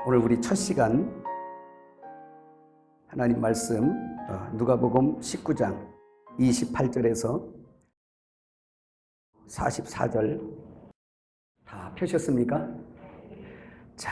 오늘 우리 첫 시간 하나님 말씀 누가복음 19장 28절에서 44절 다 펴셨습니까? 자,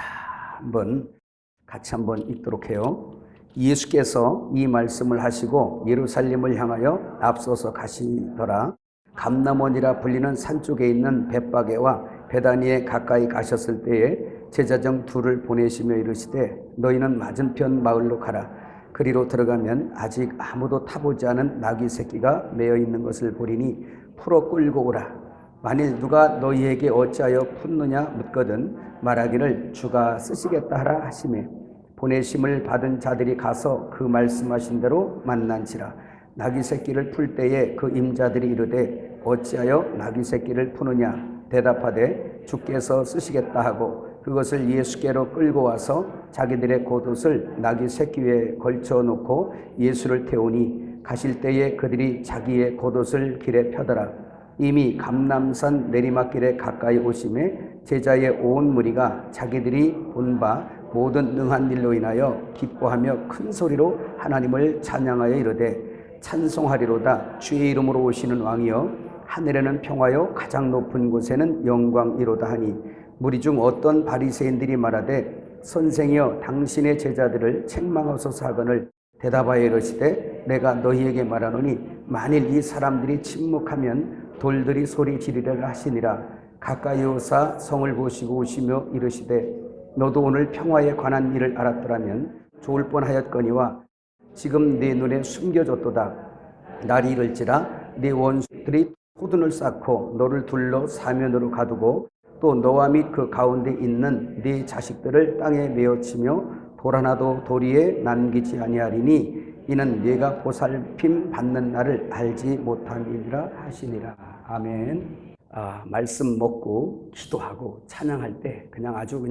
같이 한번 읽도록 해요. 예수께서 이 말씀을 하시고 예루살렘을 향하여 앞서서 가시더라. 감람원이라 불리는 산 쪽에 있는 벳바게와 베다니에 가까이 가셨을 때에 제자 중 둘을 보내시며 이르시되 너희는 맞은편 마을로 가라. 그리로 들어가면 아직 아무도 타보지 않은 나귀 새끼가 매어 있는 것을 보리니 풀어 끌고 오라. 만일 누가 너희에게 어찌하여 풋느냐 묻거든 말하기를 주가 쓰시겠다 하라 하시매 보내심을 받은 자들이 가서 그 말씀하신 대로 만난지라. 나귀 새끼를 풀 때에 그 임자들이 이르되 어찌하여 나귀 새끼를 푸느냐 대답하되 주께서 쓰시겠다 하고 그것을 예수께로 끌고 와서 자기들의 겉옷을 나귀 새끼 위에 걸쳐 놓고 예수를 태우니 가실 때에 그들이 자기의 겉옷을 길에 펴더라. 이미 감람산 내리막길에 가까이 오심에 제자의 온 무리가 자기들이 본 바 모든 능한 일로 인하여 기뻐하며 큰 소리로 하나님을 찬양하여 이르되 찬송하리로다. 주의 이름으로 오시는 왕이여 하늘에는 평화요 가장 높은 곳에는 영광이로다 하니 무리 중 어떤 바리새인들이 말하되 선생이여 당신의 제자들을 책망하소서 하거늘 대답하여 이르시되 내가 너희에게 말하노니 만일 이 사람들이 침묵하면 돌들이 소리 지르리라 하시니라. 가까이 오사 성을 보시고 오시며 이르시되 너도 오늘 평화에 관한 일을 알았더라면 좋을 뻔하였거니와 지금 네 눈에 숨겨졌도다. 날이 이를지라 네 원수들이 토둔을 쌓고 너를 둘러 사면으로 가두고 또 너와 및 그 가운데 있는 네 자식들을 땅에 메어치며 돌 하나도 도리에 남기지 아니하리니 이는 네가 보살핌 받는 날을 알지 못함이니라 하시니라. 아멘. 말씀 먹고 기도하고 찬양할 때 아주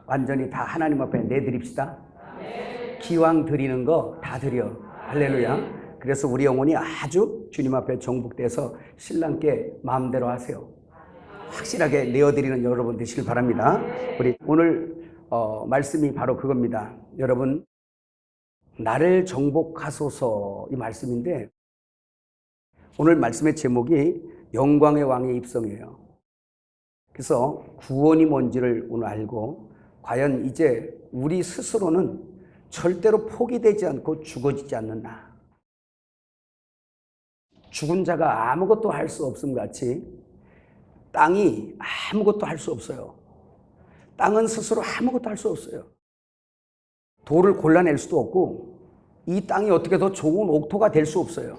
완전히 다 하나님 앞에 내드립시다. 기왕 드리는 거 다 드려. 할렐루야. 그래서 우리 영혼이 아주 주님 앞에 정복돼서 신랑께 마음대로 하세요. 확실하게 내어드리는 여러분 되시길 바랍니다. 우리 오늘 말씀이 바로 그겁니다. 여러분, 나를 정복하소서 이 말씀인데 오늘 말씀의 제목이 영광의 왕의 입성이에요. 그래서 구원이 뭔지를 오늘 알고 과연 이제 우리 스스로는 절대로 포기되지 않고 죽어지지 않는다. 죽은 자가 아무것도 할 수 없음 같이 땅이 아무것도 할 수 없어요. 땅은 스스로 아무것도 할 수 없어요. 돌을 골라낼 수도 없고 이 땅이 어떻게 더 좋은 옥토가 될 수 없어요.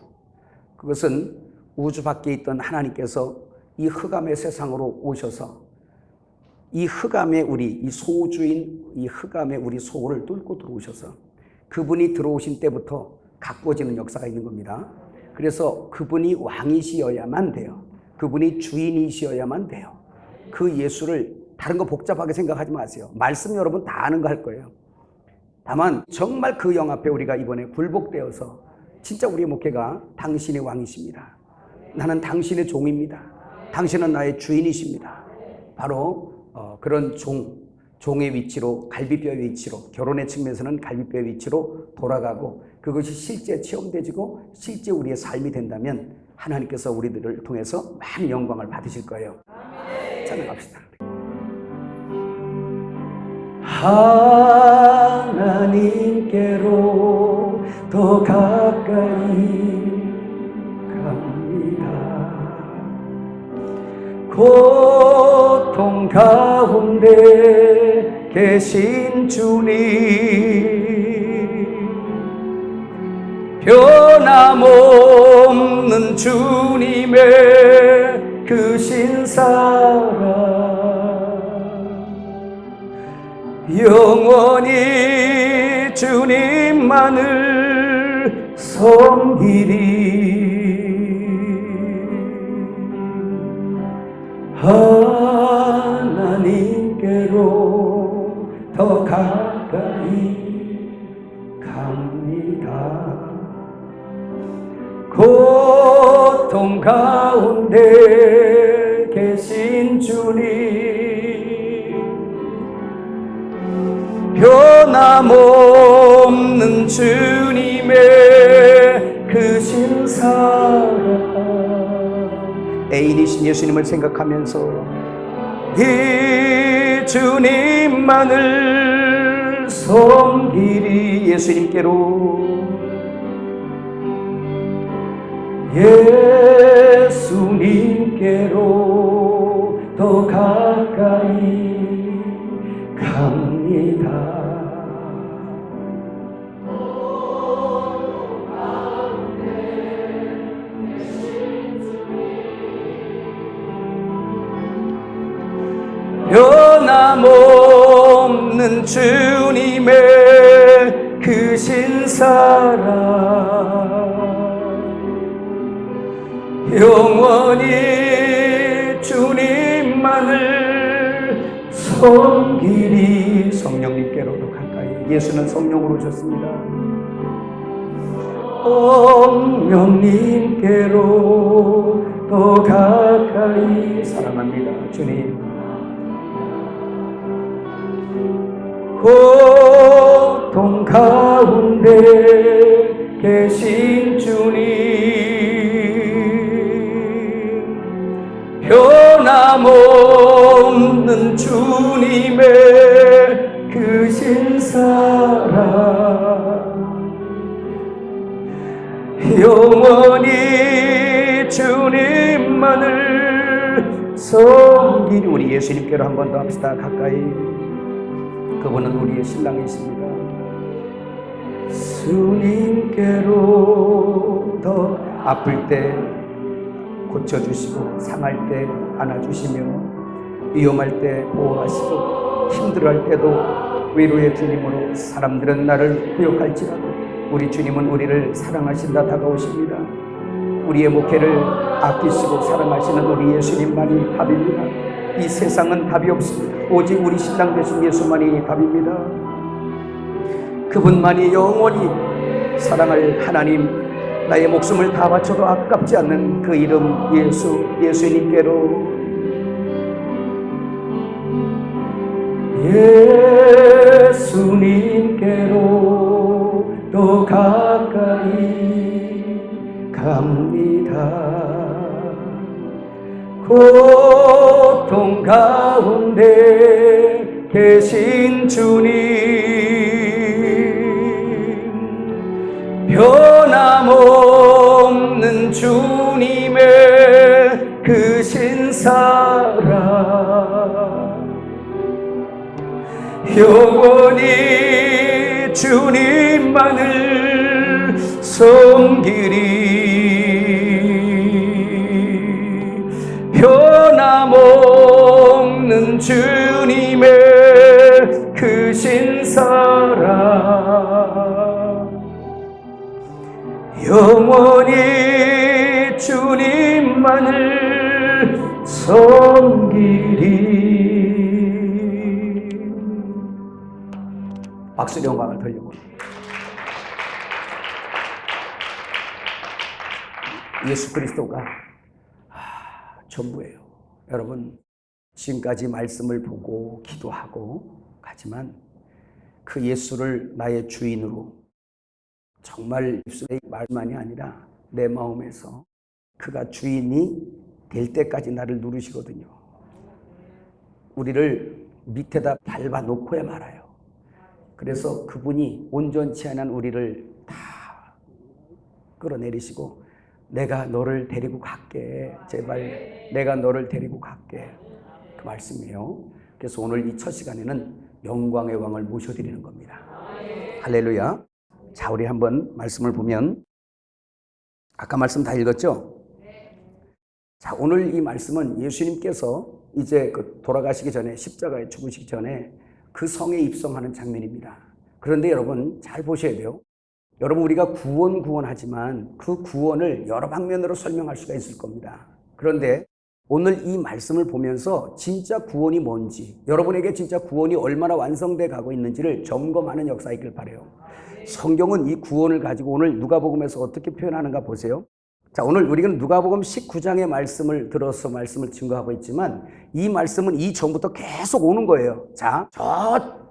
그것은 우주 밖에 있던 하나님께서 이 흑암의 세상으로 오셔서 이 흑암의 이 소주인 이 흑암의 우리 소를 뚫고 들어오셔서 그분이 들어오신 때부터 가꾸어지는 역사가 있는 겁니다. 그래서 그분이 왕이시여야만 돼요. 그분이 주인이시여야만 돼요. 그 예수를 다른 거 복잡하게 생각하지 마세요. 말씀 여러분 다 아는 거 할 거예요. 다만 정말 그 영 앞에 우리가 이번에 굴복되어서 진짜 우리의 목회가 당신의 왕이십니다. 나는 당신의 종입니다. 당신은 나의 주인이십니다. 바로 그런 종의 위치로, 갈비뼈의 위치로, 결혼의 측면에서는 갈비뼈의 위치로 돌아가고 그것이 실제 체험되지고 실제 우리의 삶이 된다면 하나님께서 우리들을 통해서 많은 영광을 받으실 거예요. 찬양합시다. 하나님께로 더 가까이 고통 가운데 계신 주님 변함없는 주님의 그 신사랑 영원히 주님만을 섬기리. 하나님께로 더 가까이 갑니다. 고통 가운데 계신 주님 변함없는 주님의 크신 사랑. 애인이신 예수님을 생각하면서 이 주님만을 섬기리. 예수님께로, 예수님께로 더 가까이 갑니다. 변함없는 주님의 크신 사랑, 영원히 주님만을 섬기리. 성령님께로도 가까이. 예수는 성령으로 오셨습니다. 성령님께로 더 가까이. 사랑합니다 주님. 고통 가운데 계신 주님, 변함없는 주님의 크신 사랑, 영원히 주님만을 섬기리. 우리 예수님께로 한 번 더 합시다. 가까이. 그분은 우리의 신랑이십니다. 주님께로 더. 아플 때 고쳐주시고, 상할 때 안아주시며, 위험할 때 보호하시고, 힘들어할 때도 위로의 주님으로. 사람들은 나를 구역할지라도 우리 주님은 우리를 사랑하신다 다가오십니다. 우리의 목회를 아끼시고 사랑하시는 우리 예수님만이 답입니다. 이 세상은 답이 없습니다. 오직 우리 신랑 되신 예수만이 답입니다. 그분만이 영원히 사랑할 하나님, 나의 목숨을 다 바쳐도 아깝지 않는 그 이름 예수, 예수님께로, 예수님께로 더 가까이 갑니다. 고통 가운데 계신 주님, 변함없는 주님의 크신 사랑, 영원히 주님만을 섬기리. 변함없는 주님의 크신 사랑, 영원히 주님만을 섬기리. 박수 영광을 돌려봅니다. 예수 그리스도가 전부예요. 여러분, 지금까지 말씀을 보고 기도하고 가지만 그 예수를 나의 주인으로, 정말 입술의 말만이 아니라 내 마음에서 그가 주인이 될 때까지 나를 누르시거든요. 우리를 밑에다 밟아 놓고야 말아요. 그래서 그분이 온전치 않은 우리를 다 끌어내리시고, 내가 너를 데리고 갈게, 제발 내가 너를 데리고 갈게, 그 말씀이에요. 그래서 오늘 이 첫 시간에는 영광의 왕을 모셔드리는 겁니다. 할렐루야. 자, 우리 한번 말씀을 보면, 아까 말씀 다 읽었죠? 자, 오늘 이 말씀은 예수님께서 이제 그 돌아가시기 전에, 십자가에 죽으시기 전에 그 성에 입성하는 장면입니다. 그런데 여러분 잘 보셔야 돼요. 여러분, 우리가 구원하지만 그 구원을 여러 방면으로 설명할 수가 있을 겁니다. 그런데 오늘 이 말씀을 보면서 진짜 구원이 뭔지, 여러분에게 진짜 구원이 얼마나 완성돼 가고 있는지를 점검하는 역사이길 바라요. 성경은 이 구원을 가지고 오늘 누가복음에서 어떻게 표현하는가 보세요. 자, 오늘 우리는 누가복음 19장의 말씀을 들어서 말씀을 증거하고 있지만 이 말씀은 이전부터 계속 오는 거예요. 자,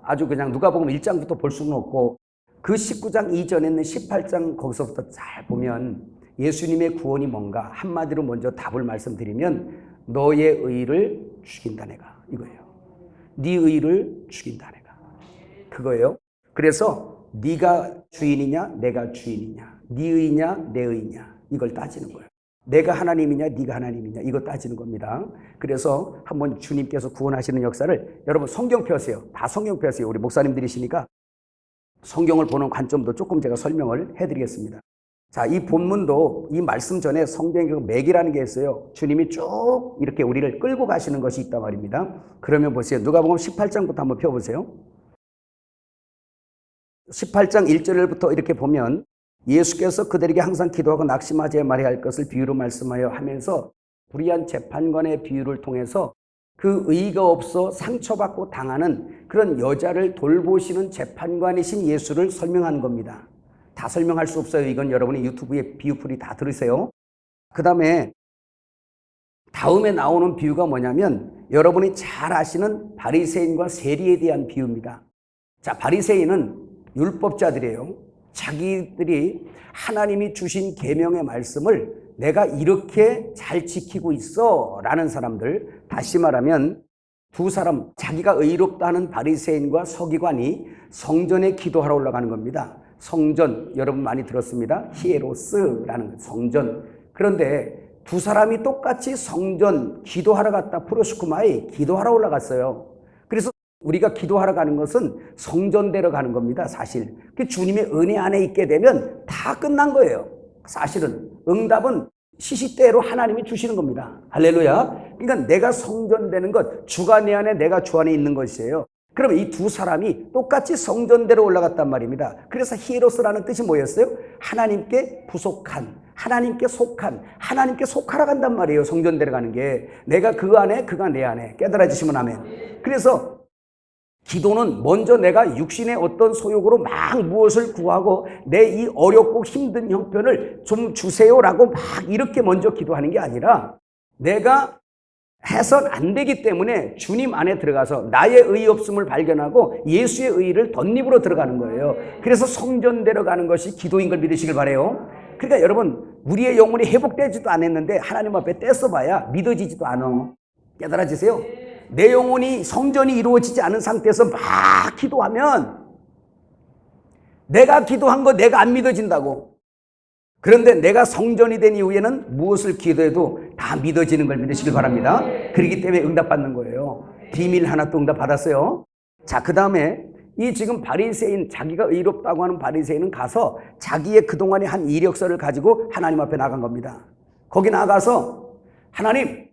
아주 그냥 누가복음 1장부터 볼 수는 없고 그 19장 이전에 있는 18장 거기서부터 잘 보면 예수님의 구원이 뭔가 한마디로 먼저 답을 말씀드리면 너의 의를 죽인다 내가 이거예요. 네 의를 죽인다 내가 그거예요. 그래서 네가 주인이냐 내가 주인이냐 네 의냐 내 의냐 이걸 따지는 거예요. 내가 하나님이냐 네가 하나님이냐 이거 따지는 겁니다. 그래서 한번 주님께서 구원하시는 역사를 여러분 성경 펴세요. 다 성경 펴세요. 우리 목사님들이시니까 성경을 보는 관점도 조금 제가 설명을 해드리겠습니다. 자, 이 본문도 이 말씀 전에 성경에 맥이라는 게 있어요. 주님이 쭉 이렇게 우리를 끌고 가시는 것이 있단 말입니다. 그러면 보세요. 누가복음 18장부터 한번 펴보세요. 18장 1절부터 이렇게 보면 예수께서 그들에게 항상 기도하고 낙심하지 말아야 할 것을 비유로 말씀하여 하면서 불의한 재판관의 비유를 통해서 그 의의가 없어 상처받고 당하는 그런 여자를 돌보시는 재판관이신 예수를 설명한 겁니다. 다 설명할 수 없어요. 이건 여러분이 유튜브에 비유풀이 다 들으세요. 그 다음에 나오는 비유가 뭐냐면 여러분이 잘 아시는 바리새인과 세리에 대한 비유입니다. 자, 바리새인은 율법자들이에요. 자기들이 하나님이 주신 계명의 말씀을 내가 이렇게 잘 지키고 있어 라는 사람들, 다시 말하면 두 사람, 자기가 의롭다는 바리새인과 서기관이 성전에 기도하러 올라가는 겁니다. 성전, 여러분 많이 들었습니다. 히에로스라는 성전. 그런데 두 사람이 똑같이 성전 기도하러 갔다 프로스쿠마에 기도하러 올라갔어요. 그래서 우리가 기도하러 가는 것은 성전대로 가는 겁니다. 사실 주님의 은혜 안에 있게 되면 다 끝난 거예요. 사실은 응답은 시시때로 하나님이 주시는 겁니다. 할렐루야. 그러니까 내가 성전되는 것, 주가 내 안에 내가 주 안에 있는 것이에요. 그러면 이 두 사람이 똑같이 성전대로 올라갔단 말입니다. 그래서 히에로스라는 뜻이 뭐였어요? 하나님께 부속한, 하나님께 속한, 하나님께 속하러 간단 말이에요. 성전대로 가는 게. 내가 그 안에, 그가 내 안에. 깨달아지시면 아멘. 그래서 기도는 먼저 내가 육신의 어떤 소욕으로 막 무엇을 구하고 내 이 어렵고 힘든 형편을 좀 주세요라고 막 이렇게 먼저 기도하는 게 아니라 내가 해선 안 되기 때문에 주님 안에 들어가서 나의 의의 없음을 발견하고 예수의 의의를 덧입으로 들어가는 거예요. 그래서 성전대로 가는 것이 기도인 걸 믿으시길 바라요. 그러니까 여러분, 우리의 영혼이 회복되지도 않았는데 하나님 앞에 떼써봐야 믿어지지도 않아. 깨달아지세요? 내 영혼이 성전이 이루어지지 않은 상태에서 막 기도하면 내가 기도한 거 내가 안 믿어진다고. 그런데 내가 성전이 된 이후에는 무엇을 기도해도 다 믿어지는 걸 믿으시길 바랍니다. 그렇기 때문에 응답받는 거예요. 비밀 하나 또 응답받았어요. 자, 그 다음에 이 지금 바리새인, 자기가 의롭다고 하는 바리새인은 가서 자기의 그동안의 한 이력서를 가지고 하나님 앞에 나간 겁니다. 거기 나가서 하나님,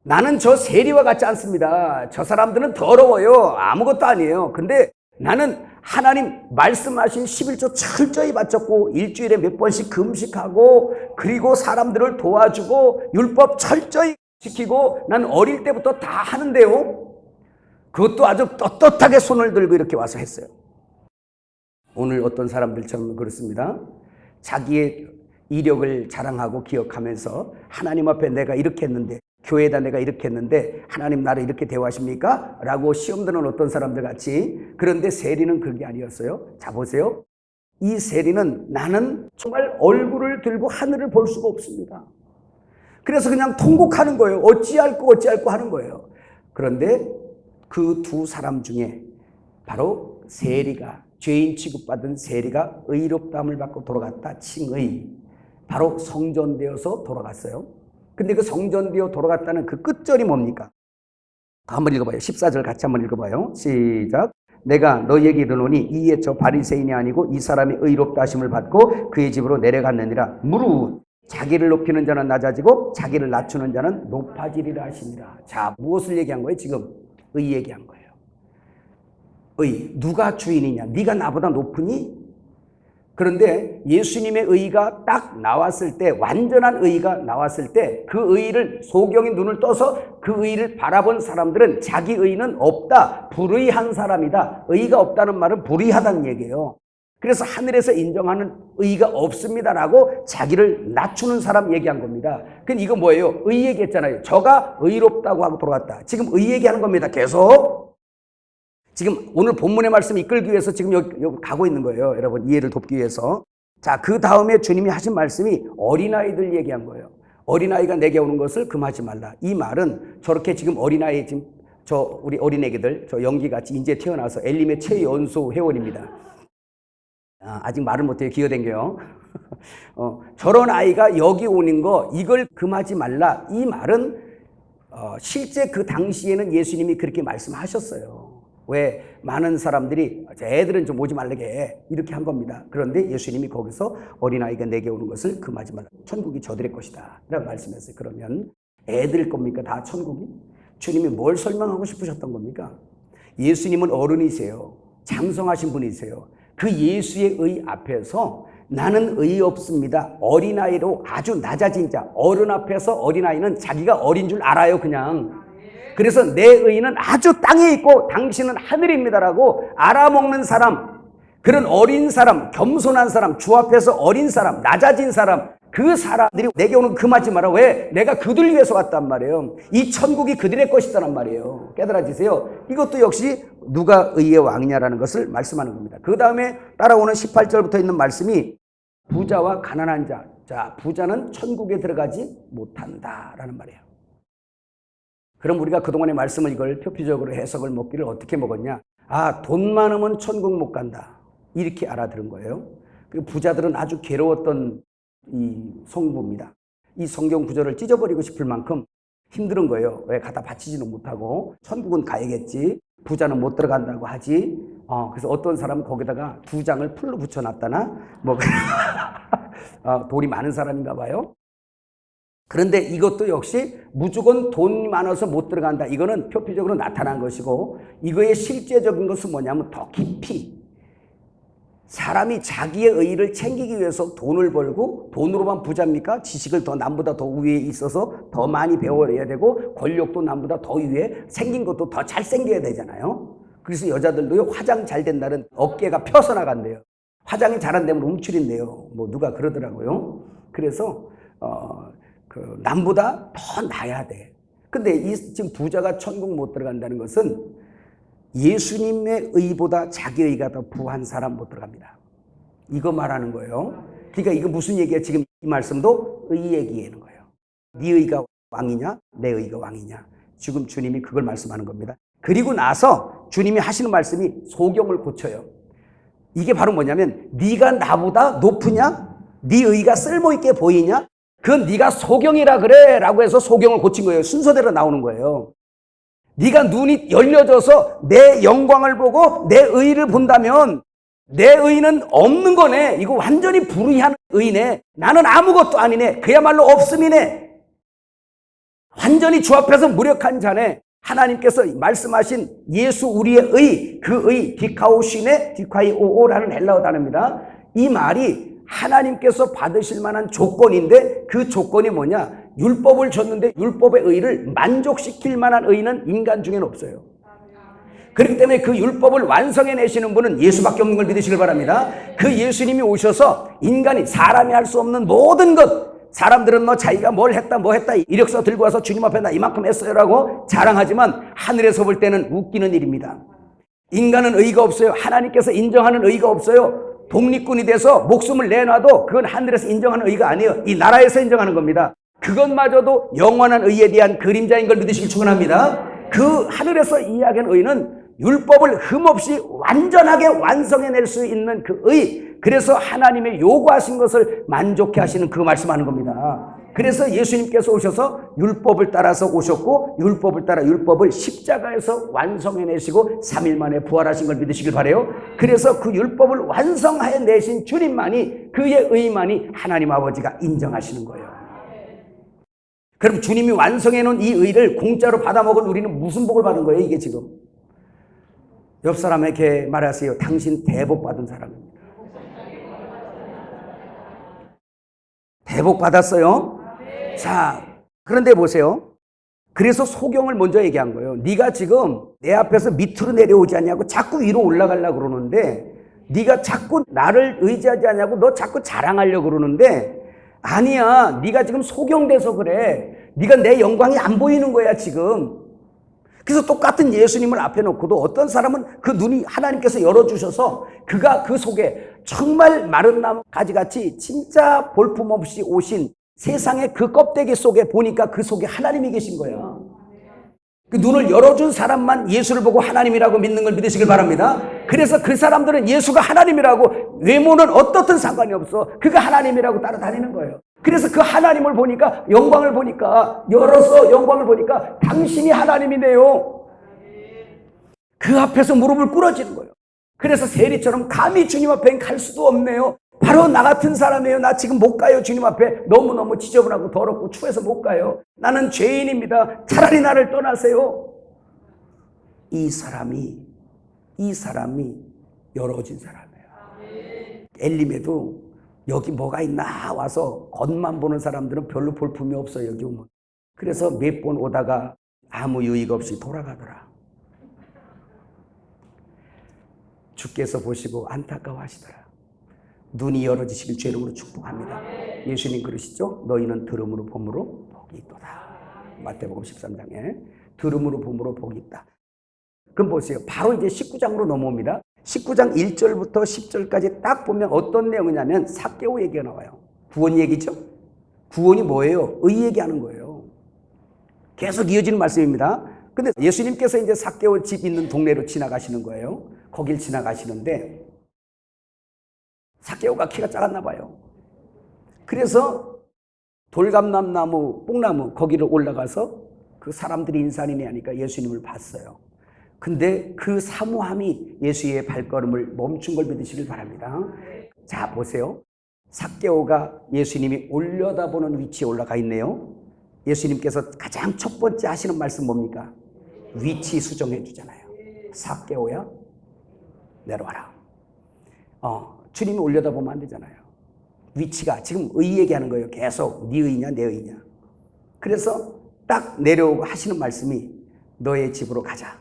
나는 저 세리와 같지 않습니다. 저 사람들은 더러워요. 아무것도 아니에요. 근데 나는 하나님 말씀하신 11조 철저히 바쳤고 일주일에 몇 번씩 금식하고 그리고 사람들을 도와주고 율법 철저히 지키고 난 어릴 때부터 다 하는데요. 그것도 아주 떳떳하게 손을 들고 이렇게 와서 했어요. 오늘 어떤 사람들처럼 그렇습니다. 자기의 이력을 자랑하고 기억하면서 하나님 앞에 내가 이렇게 했는데, 교회에다 내가 이렇게 했는데 하나님 나를 이렇게 대우하십니까? 라고 시험 드는 어떤 사람들 같이. 그런데 세리는 그게 아니었어요. 자, 보세요. 이 세리는 나는 정말 얼굴을 들고 하늘을 볼 수가 없습니다. 그래서 그냥 통곡하는 거예요. 어찌할꼬 하는 거예요. 그런데 그 두 사람 중에 바로 세리가, 죄인 취급받은 세리가 의롭다함을 받고 돌아갔다. 칭의. 바로 성전되어서 돌아갔어요. 근데 그 성전되어 돌아갔다는 그 끝절이 뭡니까? 한번 읽어봐요. 14절 같이 한번 읽어봐요. 시작. 내가 너희에게 이르노니 이에 저 바리새인이 아니고 이 사람이 의롭다 하심을 받고 그의 집으로 내려갔느니라. 무릇 자기를 높이는 자는 낮아지고 자기를 낮추는 자는 높아지리라 하시니라. 자, 무엇을 얘기한 거예요? 지금 의 얘기한 거예요. 의. 누가 주인이냐? 네가 나보다 높으니? 그런데 예수님의 의의가 딱 나왔을 때, 완전한 의의가 나왔을 때 그 의의를, 소경이 눈을 떠서 그 의의를 바라본 사람들은 자기 의의는 없다, 불의한 사람이다. 의의가 없다는 말은 불의하다는 얘기예요. 그래서 하늘에서 인정하는 의가 없습니다라고 자기를 낮추는 사람 얘기한 겁니다. 근데 이거 뭐예요? 의 얘기했잖아요. 저가 의롭다고 하고 돌아갔다. 지금 의 얘기하는 겁니다. 계속. 지금 오늘 본문의 말씀 이끌기 위해서 지금 여기 가고 있는 거예요. 여러분 이해를 돕기 위해서. 자, 그 다음에 주님이 하신 말씀이 어린아이들 얘기한 거예요. 어린아이가 내게 오는 것을 금하지 말라. 이 말은 저렇게 지금 어린아이 지금 우리 어린애기들 연기같이 이제 태어나서 엘림의 최연소 회원입니다. 아직 말을 못해요. 기어댕겨요. 저런 아이가 여기 오는 거 이걸 금하지 말라. 이 말은 실제 그 당시에는 예수님이 그렇게 말씀하셨어요. 왜? 많은 사람들이 애들은 좀 오지 말라게 이렇게 한 겁니다. 그런데 예수님이 거기서 어린아이가 내게 오는 것을 금하지 말라. 천국이 저들의 것이다 라고 말씀했어요. 그러면 애들 겁니까? 다 천국이? 주님이 뭘 설명하고 싶으셨던 겁니까? 예수님은 어른이세요. 장성하신 분이세요. 그 예수의 의 앞에서 나는 의 없습니다. 어린아이로 아주 낮아진 자. 어른 앞에서 어린아이는 자기가 어린 줄 알아요. 그냥. 그래서 내 의는 아주 땅에 있고 당신은 하늘입니다라고 알아먹는 사람, 그런 어린 사람, 겸손한 사람, 주 앞에서 어린 사람, 낮아진 사람, 그 사람들이 내게 오는 금하지 마라. 왜? 내가 그들 위해서 왔단 말이에요. 이 천국이 그들의 것이다란 말이에요. 깨달아지세요? 이것도 역시 누가 의의 왕이냐라는 것을 말씀하는 겁니다. 그 다음에 따라오는 18절부터 있는 말씀이 부자와 가난한 자. 자, 부자는 천국에 들어가지 못한다라는 말이에요. 그럼 우리가 그동안의 말씀을 이걸 표피적으로 해석을 먹기를 어떻게 먹었냐? 아, 돈 많으면 천국 못 간다. 이렇게 알아들은 거예요. 그리고 부자들은 아주 괴로웠던 이 성부입니다. 이 성경 구절을 찢어버리고 싶을 만큼 힘든 거예요. 왜? 갖다 바치지는 못하고 천국은 가야겠지. 부자는 못 들어간다고 하지. 그래서 어떤 사람은 거기다가 2장을 풀로 붙여놨다나 뭐 돈이 많은 사람인가 봐요. 그런데 이것도 역시 무조건 돈이 많아서 못 들어간다. 이거는 표피적으로 나타난 것이고, 이거의 실제적인 것은 뭐냐면 더 깊이 사람이 자기의 의의를 챙기기 위해서 돈을 벌고, 돈으로만 부자입니까? 지식을 더 남보다 더 위에 있어서 더 많이 배워야 되고, 권력도 남보다 더 위에, 생긴 것도 더 잘생겨야 되잖아요. 그래서 여자들도요, 화장 잘 된 날은 어깨가 펴서 나간대요. 화장이 잘 안 되면 움츠린대요. 뭐 누가 그러더라고요. 그래서 남보다 더 나야 돼. 근데 지금 부자가 천국 못 들어간다는 것은 예수님의 의보다 자기 의가 더 부한 사람 못 들어갑니다. 이거 말하는 거예요. 그러니까 이거 무슨 얘기야? 지금 이 말씀도 의 얘기하는 거예요. 네 의가 왕이냐? 내 의가 왕이냐? 지금 주님이 그걸 말씀하는 겁니다. 그리고 나서 주님이 하시는 말씀이 소경을 고쳐요. 이게 바로 뭐냐면 네가 나보다 높으냐? 네 의가 쓸모있게 보이냐? 그건 네가 소경이라 그래 라고 해서 소경을 고친 거예요. 순서대로 나오는 거예요. 네가 눈이 열려져서 내 영광을 보고 내 의를 본다면 내 의는 없는 거네. 이거 완전히 불의한 의네. 나는 아무것도 아니네. 그야말로 없음이네. 완전히 주 앞에서 무력한 자네. 하나님께서 말씀하신 예수 우리의 의, 그 의 디카오시네, 디카이오오라는 헬라어 단어입니다. 이 말이 하나님께서 받으실 만한 조건인데, 그 조건이 뭐냐? 율법을 줬는데 율법의 의를 만족시킬 만한 의는 인간 중에는 없어요. 그렇기 때문에 그 율법을 완성해내시는 분은 예수밖에 없는 걸 믿으시길 바랍니다. 그 예수님이 오셔서 인간이, 사람이 할 수 없는 모든 것, 사람들은 뭐 자기가 뭘 했다 뭐 했다 이력서 들고 와서 주님 앞에 나 이만큼 했어요 라고 자랑하지만 하늘에서 볼 때는 웃기는 일입니다. 인간은 의가 없어요. 하나님께서 인정하는 의가 없어요. 독립군이 돼서 목숨을 내놔도 그건 하늘에서 인정하는 의가 아니에요. 이 나라에서 인정하는 겁니다. 그것마저도 영원한 의에 대한 그림자인 걸 믿으시길 축원합니다. 그 하늘에서 이야기하는 의는 율법을 흠없이 완전하게 완성해낼 수 있는 그 의, 그래서 하나님의 요구하신 것을 만족해 하시는 그 말씀하는 겁니다. 그래서 예수님께서 오셔서 율법을 따라서 오셨고, 율법을 따라 율법을 십자가에서 완성해내시고 3일 만에 부활하신 걸 믿으시길 바라요. 그래서 그 율법을 완성해내신 주님만이, 그의 의만이 하나님 아버지가 인정하시는 거예요. 그럼 주님이 완성해놓은 이 의를 공짜로 받아먹은 우리는 무슨 복을 받은 거예요? 이게 지금 옆 사람에게 말하세요. 당신 대복 받은 사람입니다. 대복 받았어요. 자, 그런데 보세요. 그래서 소경을 먼저 얘기한 거예요. 네가 지금 내 앞에서 밑으로 내려오지 않냐고 자꾸 위로 올라가려고 그러는데 네가 자꾸 나를 의지하지 않냐고 너 자꾸 자랑하려고 그러는데 아니야. 네가 지금 소경돼서 그래. 네가 내 영광이 안 보이는 거야 지금. 그래서 똑같은 예수님을 앞에 놓고도 어떤 사람은 그 눈이 하나님께서 열어주셔서 그가 그 속에 정말 마른 나무 가지같이 진짜 볼품없이 오신 세상의 그 껍데기 속에 보니까 그 속에 하나님이 계신 거야. 그 눈을 열어준 사람만 예수를 보고 하나님이라고 믿는 걸 믿으시길 바랍니다. 그래서 그 사람들은 예수가 하나님이라고 외모는 어떻든 상관이 없어. 그가 하나님이라고 따라다니는 거예요. 그래서 그 하나님을 보니까 영광을 보니까 열어서 영광을 보니까 당신이 하나님이네요. 그 앞에서 무릎을 꿇어지는 거예요. 그래서 세리처럼 감히 주님 앞에 갈 수도 없네요. 바로 나 같은 사람이에요. 나 지금 못 가요. 주님 앞에 너무너무 지저분하고 더럽고 추워서 못 가요. 나는 죄인입니다. 차라리 나를 떠나세요. 이 사람이 열어진 사람이에요. 엘림에도 여기 뭐가 있나 와서 겉만 보는 사람들은 별로 볼품이 없어요. 여기 오면. 그래서 몇 번 오다가 아무 유익 없이 돌아가더라. 주께서 보시고 안타까워하시더라. 눈이 열어지시길 주 이름으로 축복합니다. 예수님 그러시죠? 너희는 들음으로 봄으로 복이 있도다. 마태복음 13장에 들음으로 봄으로 복이 있다. 그럼 보세요. 바로 이제 19장으로 넘어옵니다. 19장 1절부터 10절까지 딱 보면 어떤 내용이냐면 삭개오 얘기가 나와요. 구원 얘기죠. 구원이 뭐예요? 의 얘기하는 거예요. 계속 이어지는 말씀입니다. 근데 예수님께서 이제 삭개오 집 있는 동네로 지나가시는 거예요. 거길 지나가시는데 삭개오가 키가 작았나 봐요. 그래서 돌감나무, 뽕나무 거기를 올라가서 그 사람들이 인산이네 하니까 예수님을 봤어요. 근데 그 사모함이 예수의 발걸음을 멈춘 걸 믿으시길 바랍니다. 자, 보세요. 삭개오가 예수님이 올려다보는 위치에 올라가 있네요. 예수님께서 가장 첫 번째 하시는 말씀 뭡니까? 위치 수정해 주잖아요. 삭개오야, 내려와라. 주님이 올려다보면 안 되잖아요. 위치가 지금 의 얘기하는 거예요. 계속 네 의냐 내 의냐. 그래서 딱 내려오고 하시는 말씀이 너의 집으로 가자.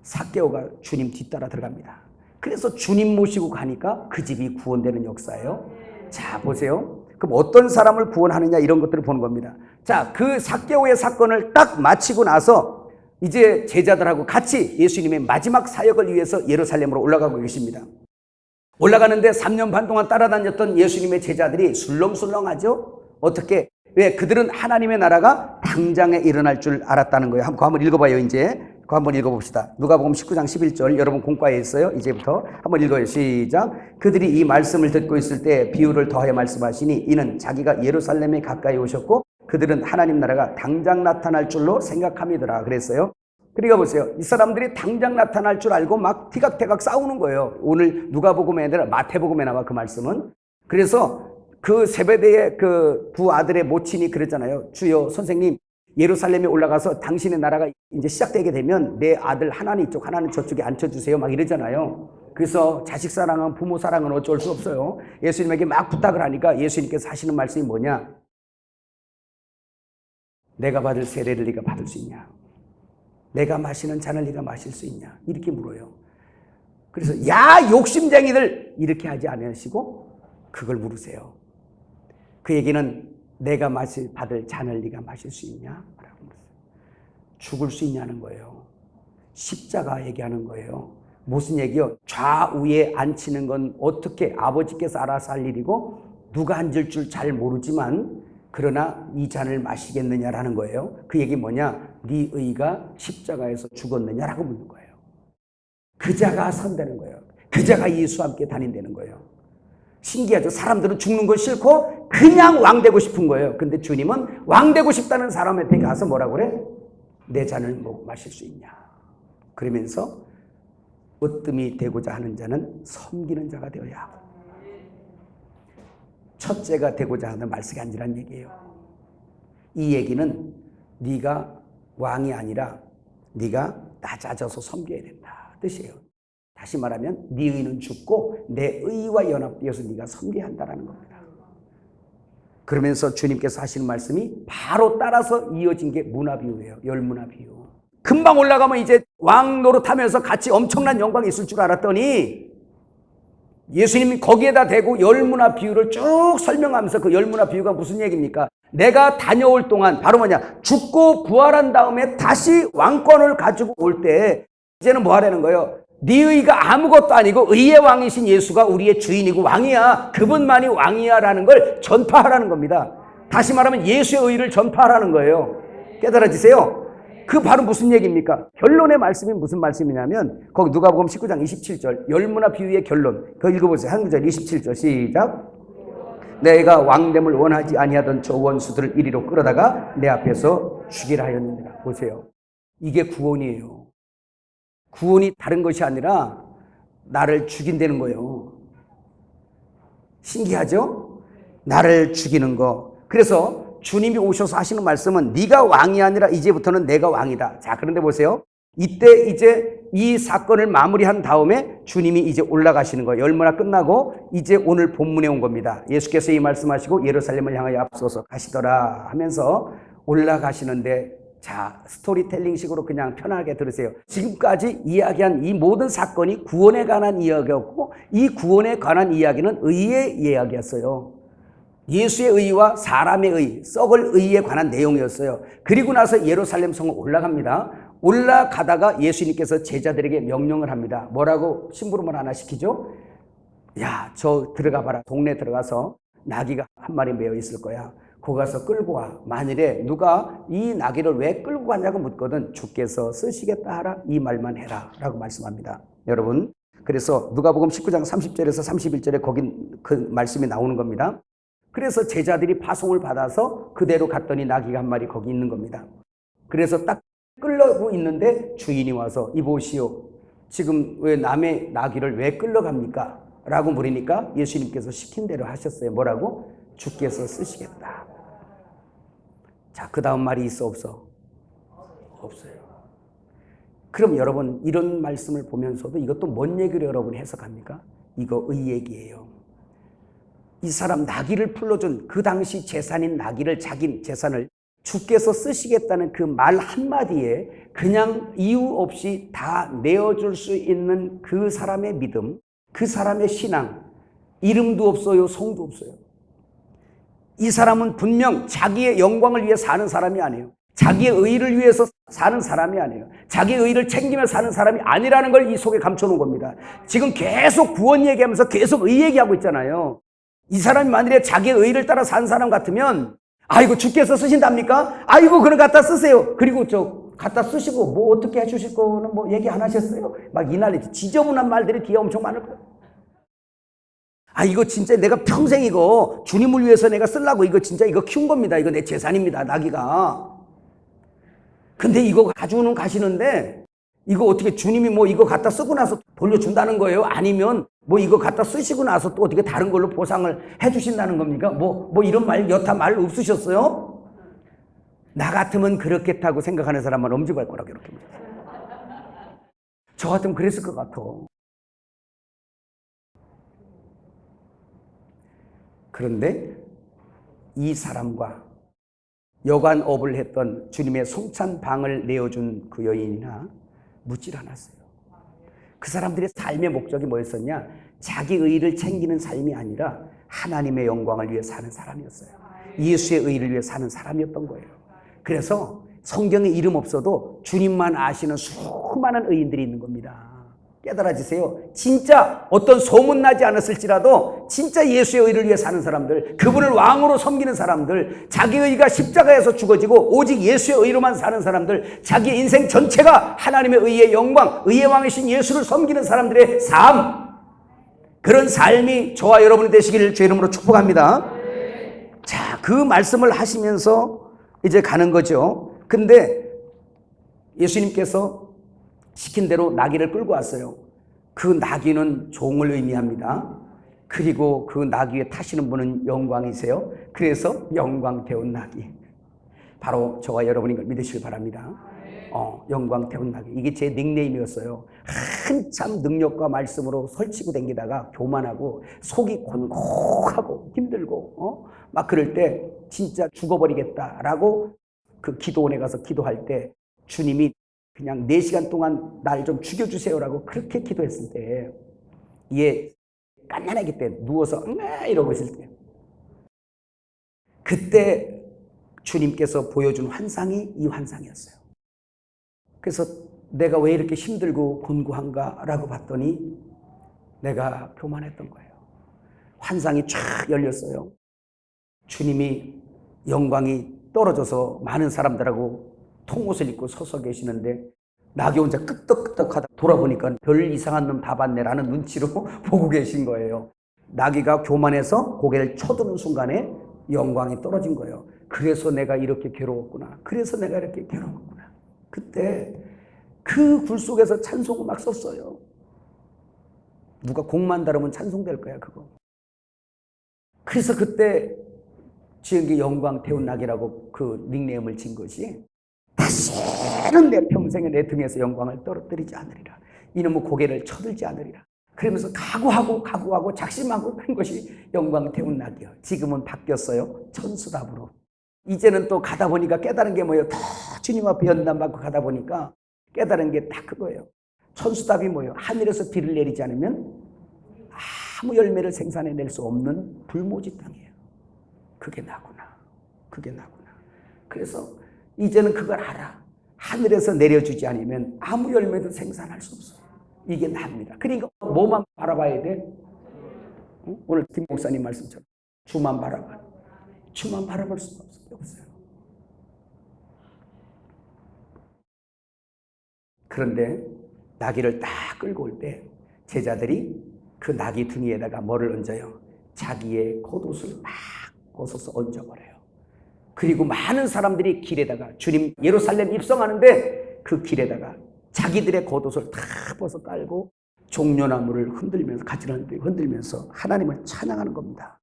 삭개오가 주님 뒤따라 들어갑니다. 그래서 주님 모시고 가니까 그 집이 구원되는 역사예요. 자, 보세요. 그럼 어떤 사람을 구원하느냐 이런 것들을 보는 겁니다. 자, 그 삭개오의 사건을 딱 마치고 나서 이제 제자들하고 같이 예수님의 마지막 사역을 위해서 예루살렘으로 올라가고 계십니다. 올라가는데 3년 반 동안 따라다녔던 예수님의 제자들이 술렁술렁하죠. 어떻게? 왜? 그들은 하나님의 나라가 당장에 일어날 줄 알았다는 거예요. 한번 읽어봐요. 이제 그거 한번 읽어봅시다. 누가복음 19장 11절 여러분 공과에 있어요. 이제부터 한번 읽어요. 시작. 그들이 이 말씀을 듣고 있을 때 비유를 더하여 말씀하시니 이는 자기가 예루살렘에 가까이 오셨고 그들은 하나님 나라가 당장 나타날 줄로 생각함이더라 그랬어요. 그러니까 보세요. 이 사람들이 당장 나타날 줄 알고 막 티각태각 싸우는 거예요. 오늘 누가복음에 아니라 마태복음에 나와 그 말씀은. 그래서 그 세베대의 그 두 아들의 모친이 그랬잖아요. 주여 선생님 예루살렘에 올라가서 당신의 나라가 이제 시작되게 되면 내 아들 하나는 이쪽 하나는 저쪽에 앉혀주세요 막 이러잖아요. 그래서 자식 사랑은 부모 사랑은 어쩔 수 없어요. 예수님에게 막 부탁을 하니까 예수님께서 하시는 말씀이 뭐냐. 내가 받을 세례를 네가 받을 수 있냐. 내가 마시는 잔을 네가 마실 수 있냐. 이렇게 물어요. 그래서 야 욕심쟁이들 이렇게 하지 않으시고 그걸 물으세요. 그 얘기는 내가 받을 잔을 네가 마실 수 있냐? 라고 물었어요. 죽을 수 있냐는 거예요. 십자가 얘기하는 거예요. 무슨 얘기요? 좌우에 앉히는 건 어떻게 아버지께서 알아서 할 일이고 누가 앉을 줄 잘 모르지만 그러나 이 잔을 마시겠느냐라는 거예요. 그 얘기 뭐냐? 네 의가 십자가에서 죽었느냐라고 묻는 거예요. 그 자가 선다는 거예요. 그 자가 예수와 함께 다닌다는 거예요. 신기하죠? 사람들은 죽는 거 싫고 그냥 왕 되고 싶은 거예요. 근데 주님은 왕 되고 싶다는 사람한테 가서 뭐라고 그래? 내 잔을 마실 수 있냐? 그러면서 으뜸이 되고자 하는 자는 섬기는 자가 되어야 하고 첫째가 되고자 하는 말씀이 아니란 얘기예요. 이 얘기는 네가 왕이 아니라 네가 낮아져서 섬겨야 된다 뜻이에요. 다시 말하면 네 의는 죽고 내 의와 연합되어서 네가 섬겨야 한다는 겁니다. 그러면서 주님께서 하시는 말씀이 바로 따라서 이어진 게 문화비유예요. 열문화비유. 금방 올라가면 이제 왕 노릇하면서 같이 엄청난 영광이 있을 줄 알았더니 예수님이 거기에다 대고 열무나 비유를 쭉 설명하면서 그 열무나 비유가 무슨 얘기입니까? 내가 다녀올 동안 바로 뭐냐? 죽고 부활한 다음에 다시 왕권을 가지고 올 때 이제는 뭐 하라는 거예요? 네 의가 아무것도 아니고 의의 왕이신 예수가 우리의 주인이고 왕이야. 그분만이 왕이야 라는 걸 전파하라는 겁니다. 다시 말하면 예수의 의를 전파하라는 거예요. 깨달아지세요? 그 바로 무슨 얘기입니까? 결론의 말씀이 무슨 말씀이냐면 거기 누가복음 19장 27절 열무나 비유의 결론. 그거 읽어보세요. 한 구절 27절 시작. 내가 왕됨을 원하지 아니하던 저 원수들을 이리로 끌어다가 내 앞에서 죽이라 하였느니라. 보세요. 이게 구원이에요. 구원이 다른 것이 아니라 나를 죽인다는 거예요. 신기하죠? 나를 죽이는 거. 그래서 주님이 오셔서 하시는 말씀은 네가 왕이 아니라 이제부터는 내가 왕이다. 자, 그런데 보세요. 이때 이제 이 사건을 마무리한 다음에 주님이 이제 올라가시는 거예요. 열무나 끝나고 이제 오늘 본문에 온 겁니다. 예수께서 이 말씀하시고 예루살렘을 향하여 앞서서 가시더라 하면서 올라가시는데 자, 스토리텔링식으로 그냥 편하게 들으세요. 지금까지 이야기한 이 모든 사건이 구원에 관한 이야기였고 이 구원에 관한 이야기는 의의 이야기였어요. 예수의 의와 사람의 의, 썩을 의에 관한 내용이었어요. 그리고 나서 예루살렘 성을 올라갑니다. 올라가다가 예수님께서 제자들에게 명령을 합니다. 뭐라고 심부름을 하나 시키죠? 야, 저 들어가 봐라. 동네 들어가서 나귀가 한 마리 메어 있을 거야. 거기 가서 끌고 와. 만일에 누가 이 나귀를 왜 끌고 가냐고 묻거든 주께서 쓰시겠다 하라. 이 말만 해라 라고 말씀합니다. 여러분, 그래서 누가복음 19장 30절에서 31절에 거기 그 말씀이 나오는 겁니다. 그래서 제자들이 파송을 받아서 그대로 갔더니 나귀가 한 마리 거기 있는 겁니다. 그래서 딱 끌려고 있는데 주인이 와서 이보시오. 지금 왜 남의 나귀를 왜 끌려갑니까? 라고 물으니까 예수님께서 시킨 대로 하셨어요. 뭐라고? 주께서 쓰시겠다. 자, 그 다음 말이 있어 없어? 없어요. 그럼 여러분 이런 말씀을 보면서도 이것도 뭔 얘기를 여러분 해석합니까? 이거 의 얘기예요. 이 사람 나귀를 풀러준 그 당시 재산인 나귀를 자기 재산을 주께서 쓰시겠다는 그 말 한마디에 그냥 이유 없이 다 내어줄 수 있는 그 사람의 믿음, 그 사람의 신앙, 이름도 없어요, 성도 없어요. 이 사람은 분명 자기의 영광을 위해 사는 사람이 아니에요. 자기의 의를 위해서 사는 사람이 아니에요. 자기의 의를 챙기며 사는 사람이 아니라는 걸 이 속에 감춰놓은 겁니다. 지금 계속 구원 얘기하면서 계속 의 얘기하고 있잖아요. 이 사람이 만일에 자기의 의를 따라 산 사람 같으면 아이고 주께서 쓰신답니까? 아이고 그럼 갖다 쓰세요. 그리고 저 갖다 쓰시고 뭐 어떻게 해주실 거는 뭐 얘기 안 하셨어요? 막 이 난리 지저분한 말들이 뒤에 엄청 많을 거예요. 아 이거 진짜 내가 평생 이거 주님을 위해서 내가 쓰려고 이거 진짜 이거 키운 겁니다. 이거 내 재산입니다. 나귀가. 근데 이거 가지고는 가시는데 이거 어떻게 주님이 뭐 이거 갖다 쓰고 나서 돌려준다는 거예요? 아니면 뭐 이거 갖다 쓰시고 나서 또 어떻게 다른 걸로 보상을 해주신다는 겁니까? 뭐 이런 말 여타 말 없으셨어요? 나 같으면 그렇겠다고 생각하는 사람은 엄지발 거라고 이렇게. 저 같으면 그랬을 것 같아. 그런데 이 사람과 여관업을 했던 주님의 송찬방을 내어준 그 여인이나 묻질 않았어요. 그 사람들의 삶의 목적이 뭐였었냐? 자기 의를 챙기는 삶이 아니라 하나님의 영광을 위해 사는 사람이었어요. 예수의 의를 위해 사는 사람이었던 거예요. 그래서 성경에 이름 없어도 주님만 아시는 수많은 의인들이 있는 겁니다. 깨달아지세요. 진짜 어떤 소문나지 않았을지라도 진짜 예수의 의를 위해 사는 사람들, 그분을 왕으로 섬기는 사람들, 자기 의가 십자가에서 죽어지고 오직 예수의 의로만 사는 사람들, 자기 인생 전체가 하나님의 의의 영광, 의의 왕이신 예수를 섬기는 사람들의 삶, 그런 삶이 저와 여러분이 되시기를 주의 이름으로 축복합니다. 자, 그 말씀을 하시면서 이제 가는 거죠. 근데 예수님께서 시킨 대로 나귀를 끌고 왔어요. 그 나귀는 종을 의미합니다. 그리고 그 나귀에 타시는 분은 영광이세요. 그래서 영광태운 나귀. 바로 저와 여러분이 걸 믿으시길 바랍니다. 영광태운 나귀. 이게 제 닉네임이었어요. 한참 능력과 말씀으로 설치고 댕기다가 교만하고 속이 곤혹하고 힘들고 막 그럴 때 진짜 죽어버리겠다라고 그 기도원에 가서 기도할 때 주님이 그냥 4시간 동안 날 좀 죽여주세요라고 그렇게 기도했을 때 갓난아기 때 누워서 이러고 있을 때, 그때 주님께서 보여준 환상이 이 환상이었어요. 그래서 내가 왜 이렇게 힘들고 곤고한가라고 봤더니 내가 교만했던 거예요. 환상이 쫙 열렸어요. 주님이 영광이 떨어져서 많은 사람들하고 통옷을 입고 서서 계시는데 나귀 혼자 끄떡끄떡하다 돌아보니까 별 이상한 놈 다 봤네라는 눈치로 보고 계신 거예요. 나귀가 교만해서 고개를 쳐드는 순간에 영광이 떨어진 거예요. 그래서 내가 이렇게 괴로웠구나. 그래서 내가 이렇게 괴로웠구나. 그때 그 굴 속에서 찬송을 막 썼어요. 누가 곡만 다루면 찬송될 거야, 그거. 그래서 그때 지은 게 영광 태운 낙이라고 그 닉네임을 진 것이, 다시는 내 평생에 내 등에서 영광을 떨어뜨리지 않으리라. 이놈의 고개를 쳐들지 않으리라. 그러면서 각오하고 작심하고 한 것이 영광 태운 낙이요. 지금은 바뀌었어요. 천수답으로. 이제는 또 가다 보니까 깨달은 게 뭐예요? 더 주님 앞에 연단받고 가다 보니까 깨달은 게 딱 그거예요. 천수답이 뭐예요? 하늘에서 비를 내리지 않으면 아무 열매를 생산해낼 수 없는 불모지 땅이에요. 그게 나구나. 그게 나구나. 그래서 이제는 그걸 알아. 하늘에서 내려주지 않으면 아무 열매도 생산할 수 없어요. 이게 납니다. 그러니까 뭐만 바라봐야 돼? 오늘 김 목사님 말씀처럼 주만 바라봐. 주만 바라볼 수가 없어요. 그런데 나귀를 딱 끌고 올 때 제자들이 그 나귀 등에다가 뭐를 얹어요? 자기의 겉옷을 막 벗어서 얹어버려요. 그리고 많은 사람들이 길에다가 주님 예루살렘 입성하는데 그 길에다가 자기들의 겉옷을 다 벗어 깔고 종려나무를 흔들면서, 가지런히 흔들면서 하나님을 찬양하는 겁니다.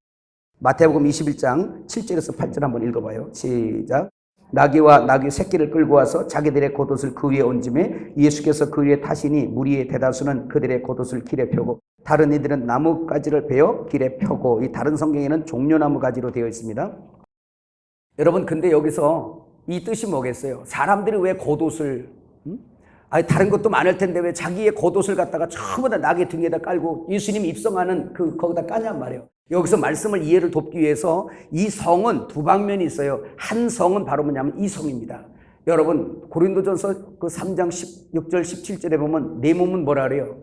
마태복음 21장 7절에서 8절 한번 읽어봐요. 시작. 나귀와 나귀 새끼를 끌고 와서 자기들의 겉옷을 그 위에 얹음에 예수께서 그 위에 타시니 무리의 대다수는 그들의 겉옷을 길에 펴고 다른 이들은 나뭇가지를 베어 길에 펴고, 이 다른 성경에는 종려나무 가지로 되어 있습니다. 여러분, 근데 여기서 이 뜻이 뭐겠어요? 사람들이 왜 겉옷을, 아니 다른 것도 많을 텐데 왜 자기의 겉옷을 갖다가 전부 다 나귀 등에다 깔고 예수님이 입성하는 거기다 까냔 말이에요. 여기서 말씀을 이해를 돕기 위해서 이 성은 두 방면이 있어요. 한 성은 바로 뭐냐면 이 성입니다. 여러분, 고린도전서 그 3장 16절 17절에 보면 내 몸은 뭐라 그래요?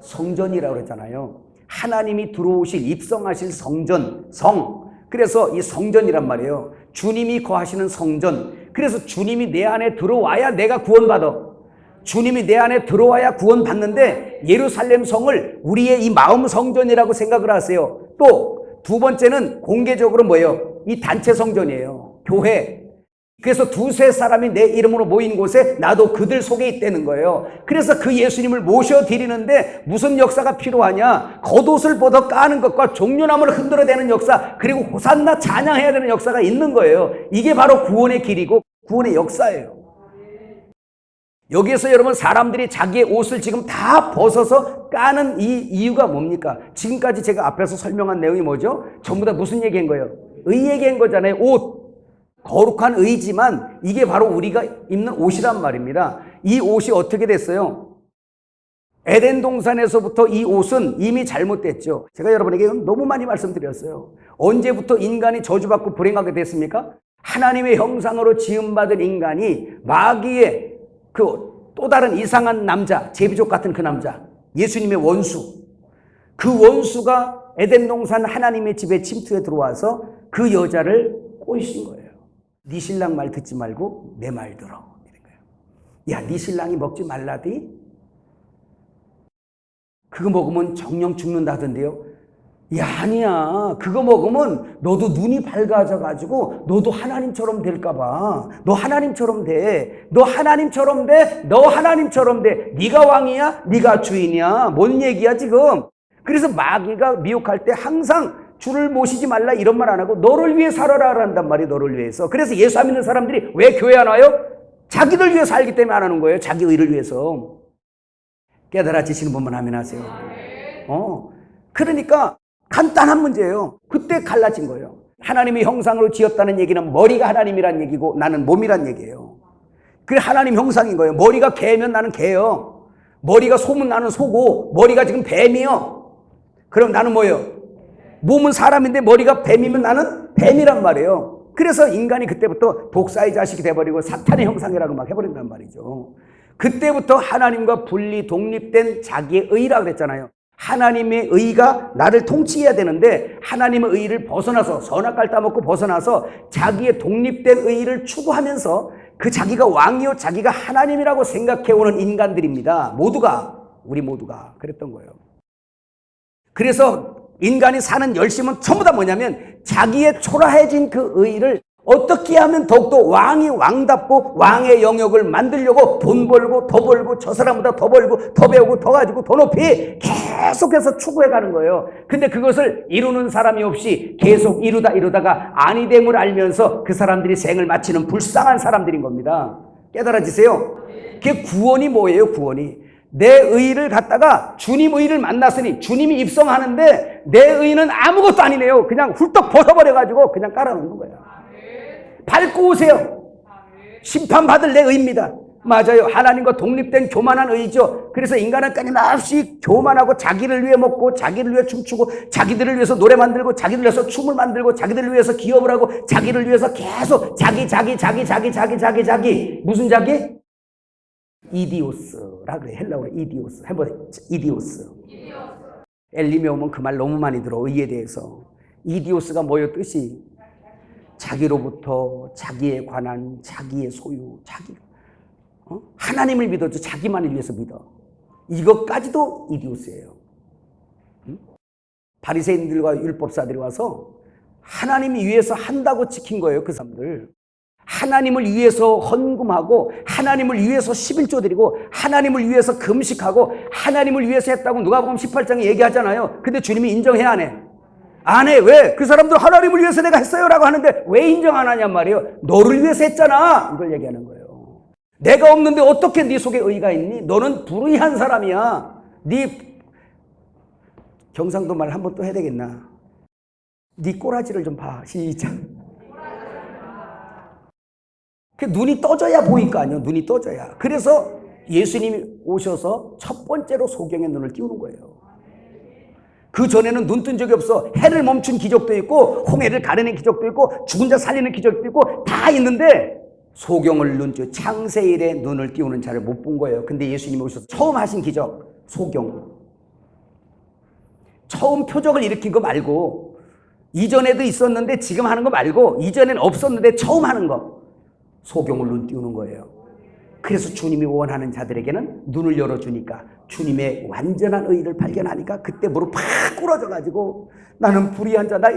성전이라고 그랬잖아요. 하나님이 들어오실, 입성하실 성전, 성. 그래서 이 성전이란 말이에요. 주님이 거하시는 성전. 그래서 주님이 내 안에 들어와야 내가 구원받아. 주님이 내 안에 들어와야 구원받는데 예루살렘 성을 우리의 이 마음 성전이라고 생각을 하세요. 또 두 번째는 공개적으로 뭐예요? 이 단체 성전이에요. 교회. 그래서 두세 사람이 내 이름으로 모인 곳에 나도 그들 속에 있다는 거예요. 그래서 그 예수님을 모셔드리는데 무슨 역사가 필요하냐? 겉옷을 벗어 까는 것과 종려나무를 흔들어대는 역사, 그리고 호산나 찬양해야 되는 역사가 있는 거예요. 이게 바로 구원의 길이고 구원의 역사예요. 여기에서 여러분, 사람들이 자기의 옷을 지금 다 벗어서 까는 이 이유가 뭡니까? 지금까지 제가 앞에서 설명한 내용이 뭐죠? 전부 다 무슨 얘기한 거예요? 의 얘기한 거잖아요. 옷. 거룩한 의지만 이게 바로 우리가 입는 옷이란 말입니다. 이 옷이 어떻게 됐어요? 에덴 동산에서부터 이 옷은 이미 잘못됐죠. 제가 여러분에게 너무 많이 말씀드렸어요. 언제부터 인간이 저주받고 불행하게 됐습니까? 하나님의 형상으로 지음받은 인간이 마귀의 그 또 다른 이상한 남자, 제비족 같은 그 남자, 예수님의 원수, 그 원수가 에덴 동산 하나님의 집에 침투해 들어와서 그 여자를 꼬이신 거예요. 네 신랑 말 듣지 말고 내 말 들어. 이런 거예요. 야, 네 신랑이 먹지 말라디? 그거 먹으면 정령 죽는다던데요. 야, 아니야. 그거 먹으면 너도 눈이 밝아져가지고 너도 하나님처럼 될까봐. 너 하나님처럼 돼. 너 하나님처럼 돼. 너 하나님처럼 돼. 네가 왕이야? 네가 주인이야? 뭔 얘기야 지금? 그래서 마귀가 미혹할 때 항상 주를 모시지 말라 이런 말 안 하고 너를 위해 살아라 한단 말이에요. 너를 위해서. 그래서 예수 안 믿는 사람들이 왜 교회 안 와요? 자기들 위해 살기 때문에 안 하는 거예요. 자기 의를 위해서. 깨달아지시는 분만 하면 하세요. 그러니까 간단한 문제예요. 그때 갈라진 거예요. 하나님의 형상으로 지었다는 얘기는 머리가 하나님이란 얘기고 나는 몸이란 얘기예요. 그게 하나님 형상인 거예요. 머리가 개면 나는 개요. 머리가 소면 나는 소고, 머리가 지금 뱀이요. 그럼 나는 뭐예요? 몸은 사람인데 머리가 뱀이면 나는 뱀이란 말이에요. 그래서 인간이 그때부터 독사의 자식이 돼버리고 사탄의 형상이라고 막 해버린단 말이죠. 그때부터 하나님과 분리 독립된 자기의 의라고 그랬잖아요. 하나님의 의가 나를 통치해야 되는데 하나님의 의를 벗어나서 선악과를 따먹고 벗어나서 자기의 독립된 의를 추구하면서 그 자기가 왕이요 자기가 하나님이라고 생각해오는 인간들입니다. 모두가, 우리 모두가 그랬던 거예요. 그래서 인간이 사는 열심은 전부 다 뭐냐면 자기의 초라해진 그 의를 어떻게 하면 더욱더 왕이 왕답고 왕의 영역을 만들려고 돈 벌고 더 벌고 저 사람보다 더 벌고 더 배우고 더 가지고 더 높이 계속해서 추구해 가는 거예요. 근데 그것을 이루는 사람이 없이 계속 이루다가 아니 됨을 알면서 그 사람들이 생을 마치는 불쌍한 사람들인 겁니다. 깨달아지세요? 그게 구원이 뭐예요? 구원이 내 의를 갖다가 주님 의를 만났으니 주님이 입성하는데 내 의는 아무것도 아니네요. 그냥 훌떡 벗어버려가지고 그냥 깔아놓는 거예요. 밟고 오세요. 심판받을 내 의입니다. 맞아요. 하나님과 독립된 교만한 의죠. 그래서 인간은 끊임없이 교만하고 자기를 위해 먹고 자기를 위해 춤추고 자기들을 위해서 노래 만들고 자기를 위해서 춤을 만들고 자기들을 위해서 기업을 하고 자기를 위해서 계속 자기 무슨 자기? 이디오스라 그래. 헬라어로 이디오스. 해보세요. 이디오스. 엘림에 오면 그 말 너무 많이 들어. 의에 대해서. 이디오스가 뭐예요? 뜻이? 자기로부터 자기에 관한 자기의 소유, 하나님을 믿어도 자기만을 위해서 믿어. 이것까지도 이디오스예요. 바리새인들과 율법사들이 와서 하나님이 위해서 한다고 지킨 거예요. 그 사람들. 하나님을 위해서 헌금하고 하나님을 위해서 11조 드리고 하나님을 위해서 금식하고 하나님을 위해서 했다고 누가복음 18장에 얘기하잖아요. 근데 주님이 인정해 안 해? 안 해. 왜? 그 사람들 하나님을 위해서 내가 했어요 라고 하는데 왜 인정 안 하냔 말이에요. 너를 위해서 했잖아. 이걸 얘기하는 거예요. 내가 없는데 어떻게 네 속에 의가 있니? 너는 불의한 사람이야. 네 경상도 말 한 번 또 해야 되겠나? 네 꼬라지를 좀 봐. 시작. 눈이 떠져야 보일 거 아니에요. 눈이 떠져야. 그래서 예수님이 오셔서 첫 번째로 소경의 눈을 띄우는 거예요. 그 전에는 눈 뜬 적이 없어. 해를 멈춘 기적도 있고 홍해를 가르는 기적도 있고 죽은 자 살리는 기적도 있고 다 있는데 소경을 눈뜨 창세일에 눈을 띄우는 자를 못 본 거예요. 근데 예수님이 오셔서 처음 하신 기적 소경. 처음 표적을 일으킨 거 말고 이전에도 있었는데 지금 하는 거 말고 이전엔 없었는데 처음 하는 거 소경을 눈 띄우는 거예요. 그래서 주님이 원하는 자들에게는 눈을 열어주니까 주님의 완전한 의를 발견하니까 그때 무릎 팍 꿇어져가지고 나는 불의한 자다.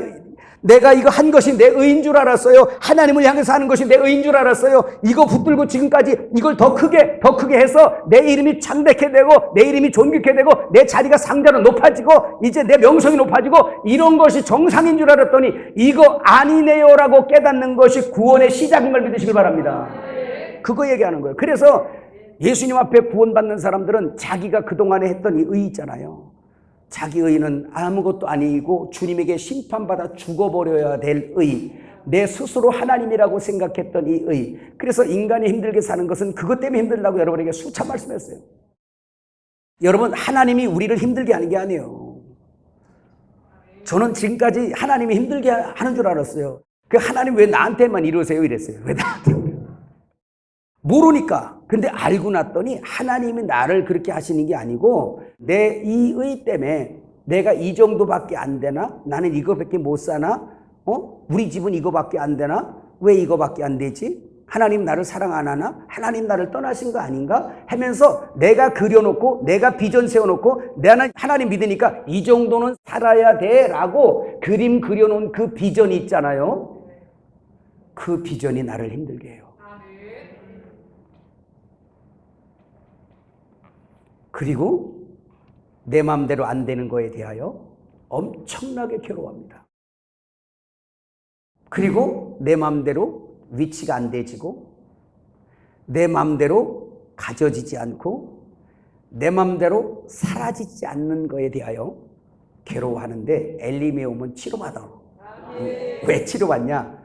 내가 이거 한 것이 내 의인 줄 알았어요. 하나님을 향해서 하는 것이 내 의인 줄 알았어요. 이거 붙들고 지금까지 이걸 더 크게 해서 내 이름이 창대케 되고 내 이름이 존귀케 되고 내 자리가 상자로 높아지고 이제 내 명성이 높아지고 이런 것이 정상인 줄 알았더니 이거 아니네요라고 깨닫는 것이 구원의 시작인 걸 믿으시길 바랍니다. 그거 얘기하는 거예요. 그래서 예수님 앞에 구원받는 사람들은 자기가 그동안에 했던 이 의 있잖아요. 자기 의는 아무것도 아니고 주님에게 심판받아 죽어버려야 될 의, 내 스스로 하나님이라고 생각했던 이 의. 그래서 인간이 힘들게 사는 것은 그것 때문에 힘들다고 여러분에게 수차 말씀했어요. 여러분, 하나님이 우리를 힘들게 하는 게 아니에요. 저는 지금까지 하나님이 힘들게 하는 줄 알았어요. 그 하나님 왜 나한테만 이러세요? 이랬어요. 왜 나한테? 모르니까. 근데 알고 났더니 하나님이 나를 그렇게 하시는 게 아니고 내 이 의 때문에 내가 이 정도밖에 안 되나? 나는 이거밖에 못 사나? 우리 집은 이거밖에 안 되나? 왜 이거밖에 안 되지? 하나님 나를 사랑 안 하나? 하나님 나를 떠나신 거 아닌가? 하면서 내가 그려놓고 내가 비전 세워놓고 나는 하나님 믿으니까 이 정도는 살아야 돼 라고 그림 그려놓은 그 비전이 있잖아요. 그 비전이 나를 힘들게 해요. 그리고 내 마음대로 안 되는 거에 대하여 엄청나게 괴로워합니다. 그리고 내 마음대로 위치가 안 되지고 내 마음대로 가져지지 않고 내 마음대로 사라지지 않는 거에 대하여 괴로워하는데 엘림에 오면 치료받아. 왜 치료받냐?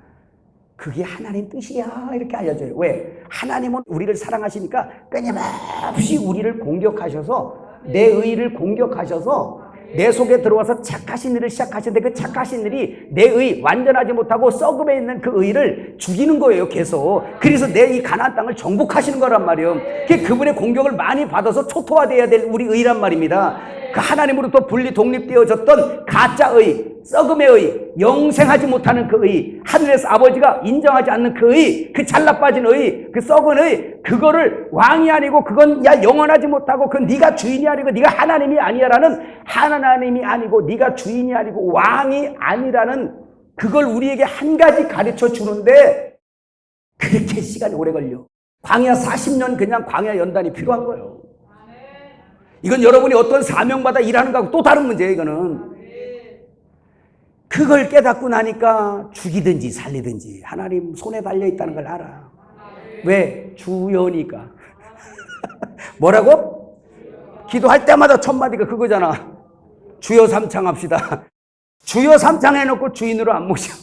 그게 하나님 뜻이야 이렇게 알려줘요. 왜? 하나님은 우리를 사랑하시니까 끊임없이 우리를 공격하셔서 내 의를 공격하셔서 내 속에 들어와서 착하신 일을 시작하시는데 그 착하신 일이 내 의 완전하지 못하고 썩음에 있는 그 의를 죽이는 거예요, 계속. 그래서 내 이 가나안 땅을 정복하시는 거란 말이에요. 그분의 공격을 많이 받아서 초토화돼야 될 우리 의란 말입니다. 그 하나님으로부터 분리 독립되어졌던 가짜의, 썩음의 의, 영생하지 못하는 그 의, 하늘에서 아버지가 인정하지 않는 그 의, 그 잘나빠진 의, 그 썩은 의, 그거를 왕이 아니고 그건 야 영원하지 못하고 그 네가 주인이 아니고 네가 하나님이 아니야라는, 하나님이 아니고 네가 주인이 아니고 왕이 아니라는 그걸 우리에게 한 가지 가르쳐 주는데 그렇게 시간이 오래 걸려. 광야 40년 그냥 광야 연단이 필요한 거예요. 이건 여러분이 어떤 사명받아 일하는 거하고 또 다른 문제예요, 이거는. 그걸 깨닫고 나니까 죽이든지 살리든지 하나님 손에 달려있다는 걸 알아. 왜? 주여니까. 뭐라고? 기도할 때마다 첫 마디가 그거잖아. 주여 삼창합시다. 주여 삼창 해놓고 주인으로 안 모셔.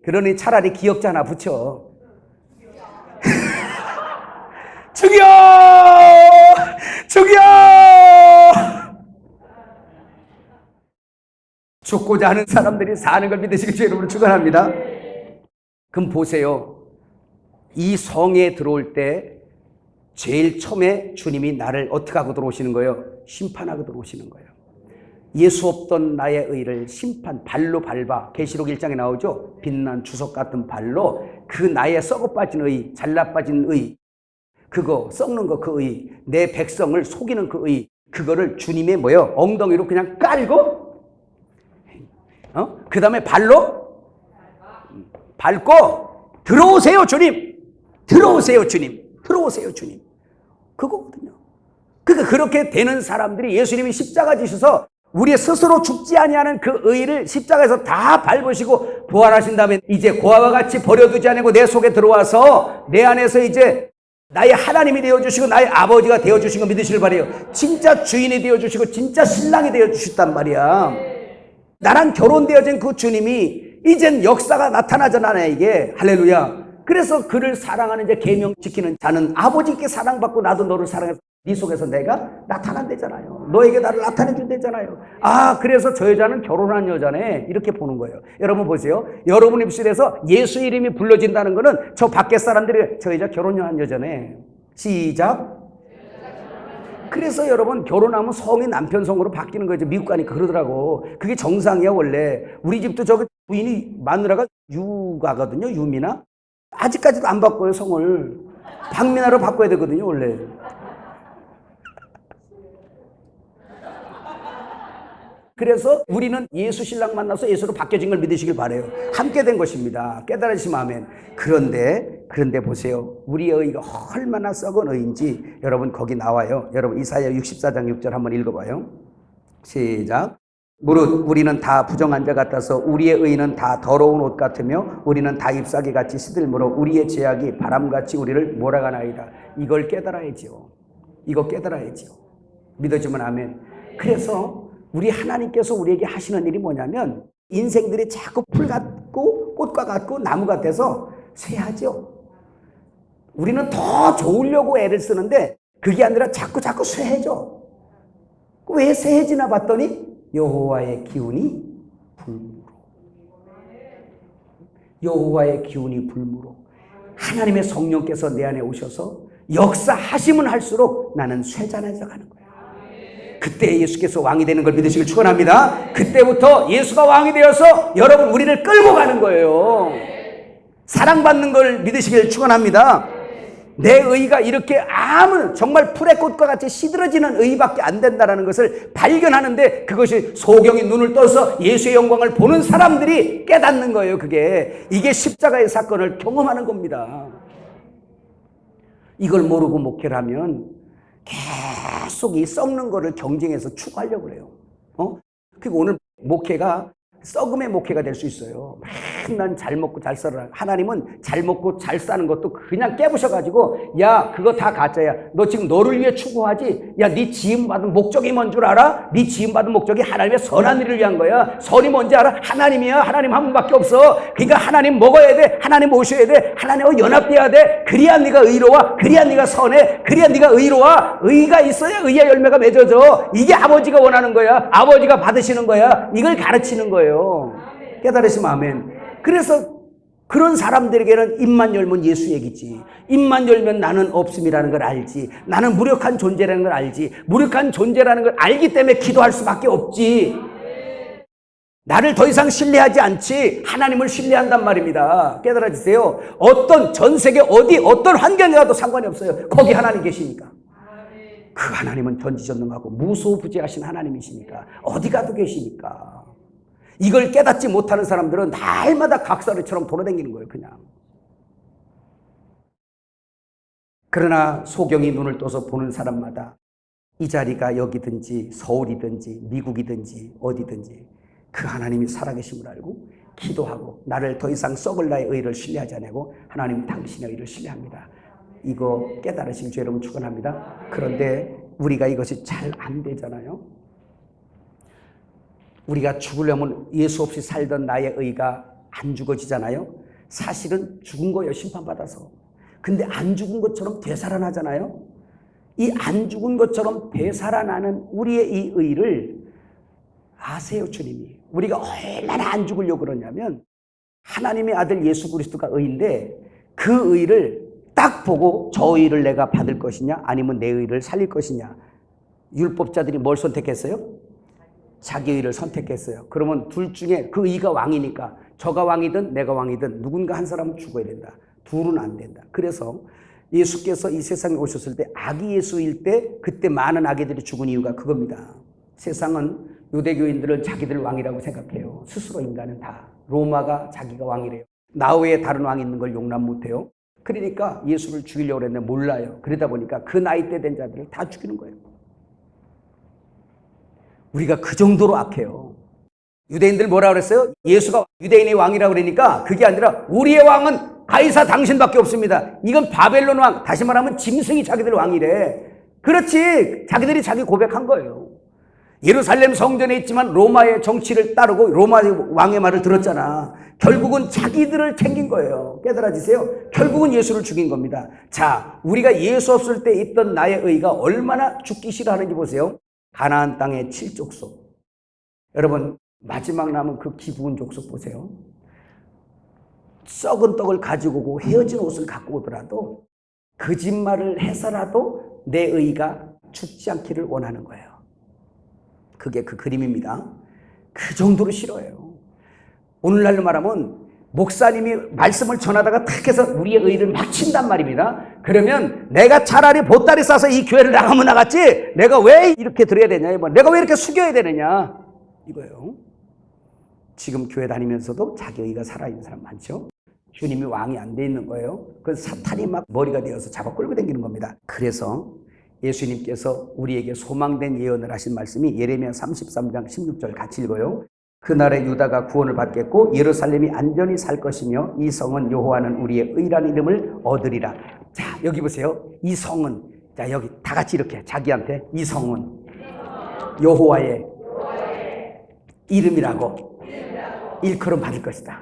그러니 차라리 기억자 하나 붙여. 죽여! 죽여! 죽고자 하는 사람들이 사는 걸 믿으시길 주의 이름으로 축원합니다. 그럼 보세요. 이 성에 들어올 때 제일 처음에 주님이 나를 어떻게 하고 들어오시는 거예요? 심판하고 들어오시는 거예요. 예수 없던 나의 의를 심판, 발로 밟아. 계시록 1장에 나오죠? 빛난 주석 같은 발로 그 나의 썩어 빠진 의, 잘나 빠진 의, 그거 썩는 거 그 의, 내 백성을 속이는 그 의, 그거를 주님의 뭐예요? 엉덩이로 그냥 깔고 그 다음에 발로 밟고 들어오세요 주님, 들어오세요 주님, 들어오세요 주님, 그거거든요. 그러니까 그렇게 되는 사람들이 예수님이 십자가 지셔서 우리 스스로 죽지 아니하는 그 의를 십자가에서 다 밟으시고 부활하신 다음에 이제 고아와 같이 버려두지 않고 내 속에 들어와서 내 안에서 이제 나의 하나님이 되어주시고 나의 아버지가 되어주신 거 믿으시길 바라요. 진짜 주인이 되어주시고 진짜 신랑이 되어주셨단 말이야. 나랑 결혼되어진 그 주님이 이젠 역사가 나타나잖아, 나에게. 할렐루야. 그래서 그를 사랑하는 이제 계명 지키는 자는 아버지께 사랑받고 나도 너를 사랑해서 네 속에서 내가 나타난대잖아요. 너에게 나를 나타내 준대잖아요. 아, 그래서 저 여자는 결혼한 여자네, 이렇게 보는 거예요. 여러분 보세요. 여러분 입술에서 예수 이름이 불러진다는 거는 저 밖에 사람들이 저 여자 결혼한 여자네. 시작. 그래서 여러분 결혼하면 성이 남편 성으로 바뀌는 거죠. 미국 가니까 그러더라고. 그게 정상이야 원래. 우리 집도 저기 부인이 마누라가 유가거든요. 유미나. 아직까지도 안 바꿔요 성을. 박미나로 바꿔야 되거든요 원래. 그래서 우리는 예수 신랑 만나서 예수로 바뀌어진 걸 믿으시길 바라요. 함께 된 것입니다. 깨달으시면 아멘. 그런데 보세요. 우리의 의가 얼마나 썩은 의인지 여러분 거기 나와요. 여러분 이사야 64장 6절 한번 읽어봐요. 시작. 무릇 우리는 다 부정한 자 같아서 우리의 의는 다 더러운 옷 같으며 우리는 다 잎사귀 같이 시들므로 우리의 죄악이 바람같이 우리를 몰아가나이다. 이걸 깨달아야지요. 이거 깨달아야지요. 믿어주면 아멘. 그래서 우리 하나님께서 우리에게 하시는 일이 뭐냐면 인생들이 자꾸 풀 같고 꽃과 같고 나무 같아서 쇠하죠. 우리는 더 좋으려고 애를 쓰는데 그게 아니라 자꾸 쇠해져. 왜 쇠해지나 봤더니 여호와의 기운이 불무로. 여호와의 기운이 불무로. 하나님의 성령께서 내 안에 오셔서 역사하시면 할수록 나는 쇠잔해져 가는 거예요. 그때 예수께서 왕이 되는 걸 믿으시길 축원합니다. 그때부터 예수가 왕이 되어서 여러분 우리를 끌고 가는 거예요. 사랑받는 걸 믿으시길 축원합니다. 내 의가 이렇게 아무 정말 풀의 꽃과 같이 시들어지는 의밖에 안 된다는 것을 발견하는데 그것이 소경이 눈을 떠서 예수의 영광을 보는 사람들이 깨닫는 거예요. 이게 십자가의 사건을 경험하는 겁니다. 이걸 모르고 목회를 하면 계속 이 썩는 거를 경쟁해서 추구하려고 그래요. 그리고 오늘 목회가 썩음의 목회가 될 수 있어요. 난 잘 먹고 잘 살아라. 하나님은 잘 먹고 잘 사는 것도 그냥 깨부셔가지고 야 그거 다 가짜야. 너 지금 너를 위해 추구하지. 야 네 지음받은 목적이 뭔 줄 알아? 네 지음받은 목적이 하나님의 선한 일을 위한 거야. 선이 뭔지 알아? 하나님이야. 하나님 한 분밖에 없어. 그러니까 하나님 먹어야 돼. 하나님 모셔야 돼. 하나님과 연합돼야 돼. 그래야 네가 의로워. 그래야 네가 선해. 그래야 네가 의로워. 의가 있어야 의의 열매가 맺어져. 이게 아버지가 원하는 거야. 아버지가 받으시는 거야. 이걸 가르치는 거예요. 깨달으시면 아멘. 그래서 그런 사람들에게는 입만 열면 예수 얘기지. 입만 열면 나는 없음이라는 걸 알지. 나는 무력한 존재라는 걸 알지. 무력한 존재라는 걸 알기 때문에 기도할 수밖에 없지. 나를 더 이상 신뢰하지 않지 하나님을 신뢰한단 말입니다. 깨달아지세요. 어떤 전 세계 어디 어떤 환경에 가도 상관이 없어요. 거기 하나님 계시니까. 그 하나님은 전지전능하고 무소부재하신 하나님이시니까 어디 가도 계시니까. 이걸 깨닫지 못하는 사람들은 날마다 각설이처럼 돌아다니는 거예요. 그냥. 그러나 소경이 눈을 떠서 보는 사람마다 이 자리가 여기든지 서울이든지 미국이든지 어디든지 그 하나님이 살아계심을 알고 기도하고 나를 더 이상 썩을 나의 의를 신뢰하지 않고 하나님 당신의 의를 신뢰합니다. 이거 깨달으신 주 여러분 축원합니다. 그런데 우리가 이것이 잘 안 되잖아요. 우리가 죽으려면 예수 없이 살던 나의 의가 안 죽어지잖아요. 사실은 죽은 거예요. 심판받아서. 근데 안 죽은 것처럼 되살아나잖아요. 이 안 죽은 것처럼 되살아나는 우리의 이 의를 아세요, 주님이. 우리가 얼마나 안 죽으려고 그러냐면 하나님의 아들 예수 그리스도가 의인데 그 의를 딱 보고 저 의를 내가 받을 것이냐 아니면 내 의를 살릴 것이냐. 율법자들이 뭘 선택했어요? 자기 의를 선택했어요. 그러면 둘 중에 그 의가 왕이니까 저가 왕이든 내가 왕이든 누군가 한 사람은 죽어야 된다. 둘은 안 된다. 그래서 예수께서 이 세상에 오셨을 때 아기 예수일 때 그때 많은 아기들이 죽은 이유가 그겁니다. 세상은 유대교인들은 자기들 왕이라고 생각해요. 스스로 인간은 다. 로마가 자기가 왕이래요. 나 외에 다른 왕이 있는 걸 용납 못해요. 그러니까 예수를 죽이려고 했는데 몰라요. 그러다 보니까 그 나이대 된 자들을 다 죽이는 거예요. 우리가 그 정도로 악해요. 유대인들 뭐라 그랬어요? 예수가 유대인의 왕이라고 그러니까 그게 아니라 우리의 왕은 가이사 당신밖에 없습니다. 이건 바벨론 왕, 다시 말하면 짐승이 자기들 왕이래. 그렇지. 자기들이 자기 고백한 거예요. 예루살렘 성전에 있지만 로마의 정치를 따르고 로마의 왕의 말을 들었잖아. 결국은 자기들을 챙긴 거예요. 깨달아지세요? 결국은 예수를 죽인 겁니다. 자, 우리가 예수 없을 때 있던 나의 의가 얼마나 죽기 싫어하는지 보세요. 가나안 땅의 7족속. 여러분 마지막 남은 그 기부은 족속 보세요. 썩은 떡을 가지고 오고 헤어진 옷을 갖고 오더라도 거짓말을 해서라도 내 의가 죽지 않기를 원하는 거예요. 그게 그 그림입니다. 그 정도로 싫어해요. 오늘날로 말하면 목사님이 말씀을 전하다가 탁 해서 우리의 의를 막 친단 말입니다. 그러면 내가 차라리 보따리 싸서 이 교회를 나가면 나갔지 내가 왜 이렇게 들어야 되냐, 내가 왜 이렇게 숙여야 되느냐 이거예요. 지금 교회 다니면서도 자기 의가 살아있는 사람 많죠. 주님이 왕이 안 돼 있는 거예요. 그래서 사탄이 막 머리가 되어서 잡아 끌고 다니는 겁니다. 그래서 예수님께서 우리에게 소망된 예언을 하신 말씀이 예레미야 33장 16절 같이 읽어요. 그날에 유다가 구원을 받겠고 예루살렘이 안전히 살 것이며 이 성은 여호와는 우리의 의라는 이름을 얻으리라. 자, 여기 보세요. 이 성은, 자, 여기 다 같이 이렇게 자기한테 이 성은 여호와의 이름이라고 일컬음 받을 것이다.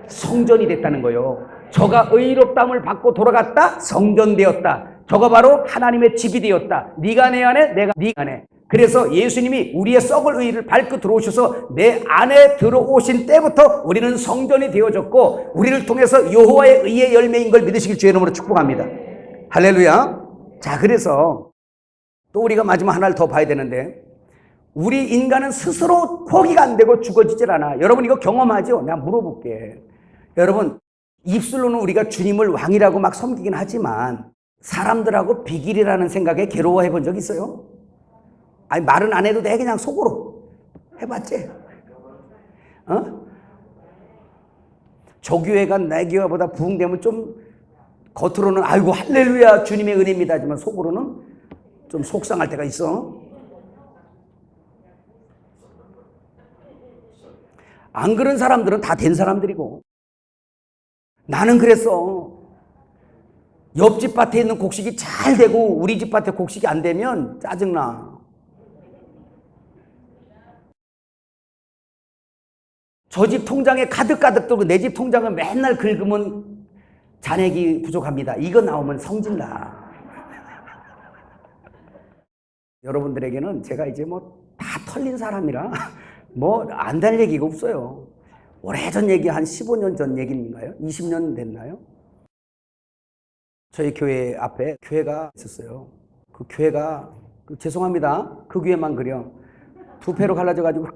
성전이 됐다는 거예요. 저가 의롭다함을 받고 돌아갔다. 성전되었다. 저가 바로 하나님의 집이 되었다. 네가 내 안에, 내가 네 안에. 그래서 예수님이 우리의 썩을 의를 밟고 들어오셔서 내 안에 들어오신 때부터 우리는 성전이 되어졌고 우리를 통해서 여호와의 의의 열매인 걸 믿으시길 주의 이름으로 축복합니다. 할렐루야. 자, 그래서 또 우리가 마지막 하나를 더 봐야 되는데 우리 인간은 스스로 포기가 안 되고 죽어지질 않아. 여러분 이거 경험하죠? 내가 물어볼게. 여러분 입술로는 우리가 주님을 왕이라고 막 섬기긴 하지만 사람들하고 비길이라는 생각에 괴로워해 본 적 있어요? 아니 말은 안 해도 돼. 그냥 속으로 해봤지? 저 교회가 내 교회보다 부흥되면 좀 겉으로는 아이고 할렐루야 주님의 은혜입니다 하지만 속으로는 좀 속상할 때가 있어. 안 그런 사람들은 다 된 사람들이고. 나는 그랬어. 옆집 밭에 있는 곡식이 잘 되고 우리 집 밭에 곡식이 안 되면 짜증나. 저 집 통장에 가득가득 들고 내 집 통장을 맨날 긁으면 잔액이 부족합니다. 이거 나오면 성질나. 여러분들에게는 제가 이제 뭐 다 털린 사람이라 뭐 안 될 얘기가 없어요. 오래전 얘기, 한 15년 전 얘기인가요? 20년 됐나요? 저희 교회 앞에 교회가 있었어요. 그 교회가 죄송합니다. 그 교회만 그려. 두 패로 갈라져가지고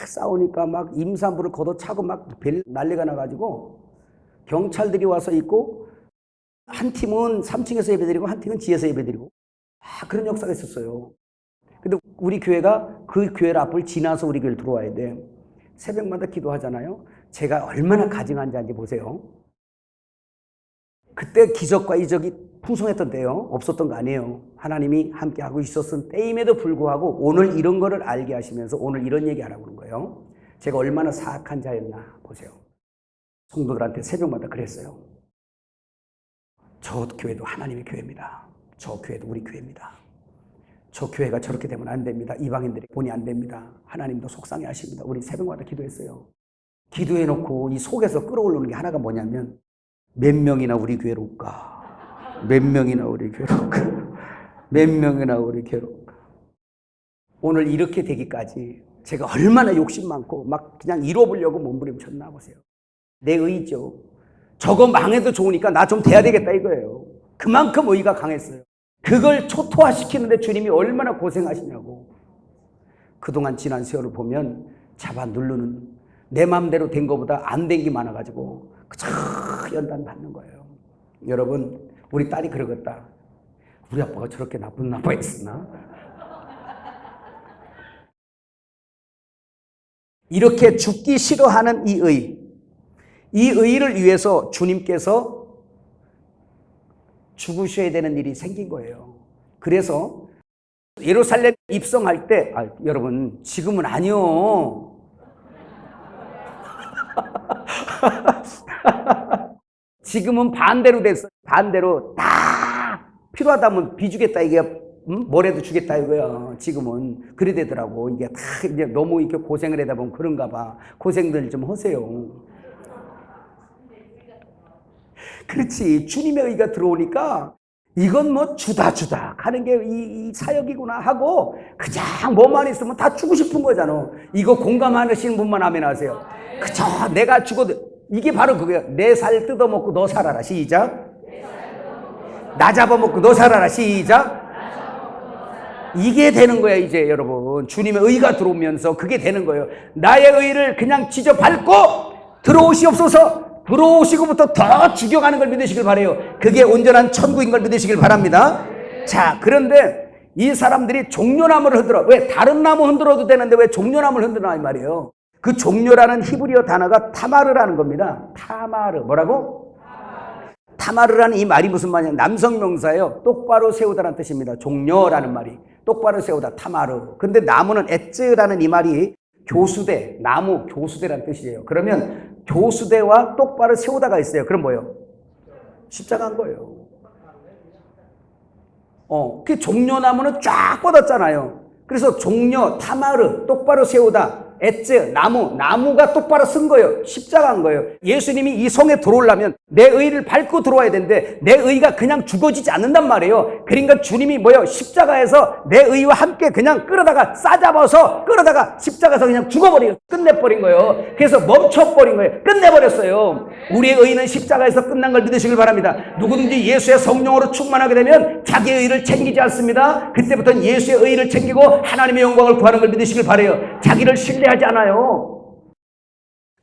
싸우니까 막 임산부를 걷어차고 막 벨 난리가 나가지고 경찰들이 와서 있고, 한 팀은 3층에서 예배드리고 한 팀은 지하에서 예배드리고, 그런 역사가 있었어요. 근데 우리 교회가 그 교회 앞을 지나서 우리 교회를 들어와야 돼. 새벽마다 기도하잖아요. 제가 얼마나 가증한지 보세요. 그때 기적과 이적이 풍성했던 때요. 없었던 거 아니에요. 하나님이 함께하고 있었던 때임에도 불구하고 오늘 이런 거를 알게 하시면서 오늘 이런 얘기 하라고 그런 거예요. 제가 얼마나 사악한 자였나 보세요. 성도들한테 새벽마다 그랬어요. 저 교회도 하나님의 교회입니다. 저 교회도 우리 교회입니다. 저 교회가 저렇게 되면 안 됩니다. 이방인들이 보니 안 됩니다. 하나님도 속상해 하십니다. 우리 새벽마다 기도했어요. 기도해놓고 이 속에서 끌어올리는 게 하나가 뭐냐면, 몇 명이나 우리 교회로 올까? 몇 명이나 우리 교회로 올까? 몇 명이나 우리 교회로 올까? 오늘 이렇게 되기까지 제가 얼마나 욕심 많고 막 그냥 이뤄보려고 몸부림쳤나 보세요. 내 의죠. 저거 망해도 좋으니까 나 좀 돼야 되겠다 이거예요. 그만큼 의가 강했어요. 그걸 초토화시키는데 주님이 얼마나 고생하시냐고. 그동안 지난 세월을 보면 잡아 누르는, 내 마음대로 된 것보다 안 된 게 많아가지고 그저 연단 받는 거예요. 여러분, 우리 딸이 그러겠다. 우리 아빠가 저렇게 나쁜 아빠였으나. 이렇게 죽기 싫어하는 이 의를 위해서 주님께서 죽으셔야 되는 일이 생긴 거예요. 그래서 예루살렘 입성할 때, 여러분 지금은 아니요. 지금은 반대로 됐어. 반대로 다 필요하다면 비주겠다 이게, 뭐라도 주겠다 이거야. 지금은 그래 되더라고. 이게 다 이제 너무 이렇게 고생을 하다 보면 그런가 봐. 고생들 좀 하세요. 그렇지. 주님의 의가 들어오니까 이건 뭐 주다 하는 게 이 사역이구나 하고 그냥 뭐만 있으면 다 주고 싶은 거잖아. 이거 공감하시는 분만 아멘 하세요. 그저 내가 죽어도, 이게 바로 그거야. 내 살 뜯어먹고 너 살아라. 시작. 나 잡아먹고 너 살아라. 시작. 이게 되는 거야 이제 여러분. 주님의 의가 들어오면서 그게 되는 거예요. 나의 의를 그냥 지져 밟고 들어오시옵소서. 들어오시고부터 더 죽여가는 걸 믿으시길 바라요. 그게 온전한 천국인 걸 믿으시길 바랍니다. 자, 그런데 이 사람들이 종려나무를 흔들어. 왜? 다른 나무 흔들어도 되는데 왜 종려나무를 흔들어 이 말이에요. 그 종려라는 히브리어 단어가 타마르라는 겁니다. 타마르. 뭐라고? 타마르라는 이 말이 무슨 말이냐? 남성 명사예요. 똑바로 세우다라는 뜻입니다. 종려라는 말이 똑바로 세우다, 타마르. 근데 나무는 에츠라는 이 말이 교수대, 나무 교수대라는 뜻이에요. 그러면 교수대와 똑바로 세우다가 있어요. 그럼 뭐예요? 십자가인 거예요. 그 종려나무는 쫙 뻗었잖아요. 그래서 종려, 타마르, 똑바로 세우다, 에츠, 나무가 똑바로 쓴 거예요. 십자가인 거예요. 예수님이 이 성에 들어오려면 내 의를 밟고 들어와야 되는데 내 의가 그냥 죽어지지 않는단 말이에요. 그러니까 주님이 뭐예요? 십자가에서 내 의와 함께 그냥 끌어다가 싸잡아서 끌어다가 십자가에서 그냥 죽어버려요. 끝내버린 거예요. 그래서 멈춰버린 거예요. 끝내버렸어요. 우리의 의는 십자가에서 끝난 걸 믿으시길 바랍니다. 누구든지 예수의 성령으로 충만하게 되면 자기의 의를 챙기지 않습니다. 그때부터는 예수의 의를 챙기고 하나님의 영광을 구하는 걸 믿으시길 바라요. 자기를 신뢰하지 않아요.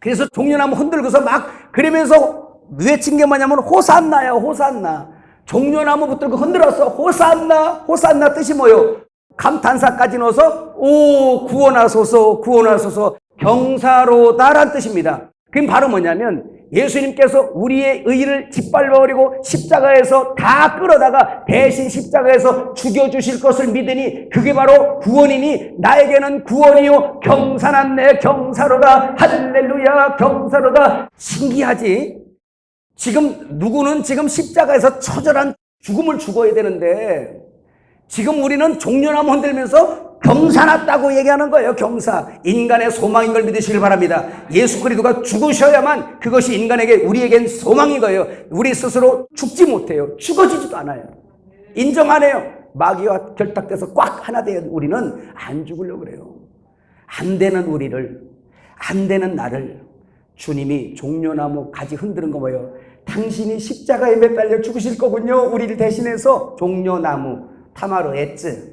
그래서 종려나무 흔들고서 막 그러면서 외친 게 뭐냐면 호산나야, 호산나. 종려나무 붙들고 흔들었어. 호산나 뜻이 뭐예요? 감탄사까지 넣어서 오 구원하소서, 구원하소서, 경사로다란 뜻입니다. 그럼 바로 뭐냐면 예수님께서 우리의 의를 짓밟아버리고 십자가에서 다 끌어다가 대신 십자가에서 죽여주실 것을 믿으니 그게 바로 구원이니 나에게는 구원이요 경사난 내 경사로다. 할렐루야 경사로다. 신기하지? 지금 누구는 지금 십자가에서 처절한 죽음을 죽어야 되는데 지금 우리는 종려나무 흔들면서 경사 났다고 얘기하는 거예요. 경사. 인간의 소망인 걸 믿으시길 바랍니다. 예수 그리스도가 죽으셔야만 그것이 인간에게 우리에겐 소망인 거예요. 우리 스스로 죽지 못해요. 죽어지지도 않아요. 인정 안 해요. 마귀와 결탁돼서 꽉 하나 되어 우리는 안 죽으려고 그래요. 안 되는 우리를, 안 되는 나를 주님이 종려나무 가지 흔드는 거 뭐예요? 당신이 십자가에 매달려 죽으실 거군요. 우리를 대신해서 종려나무 타마로 엣즈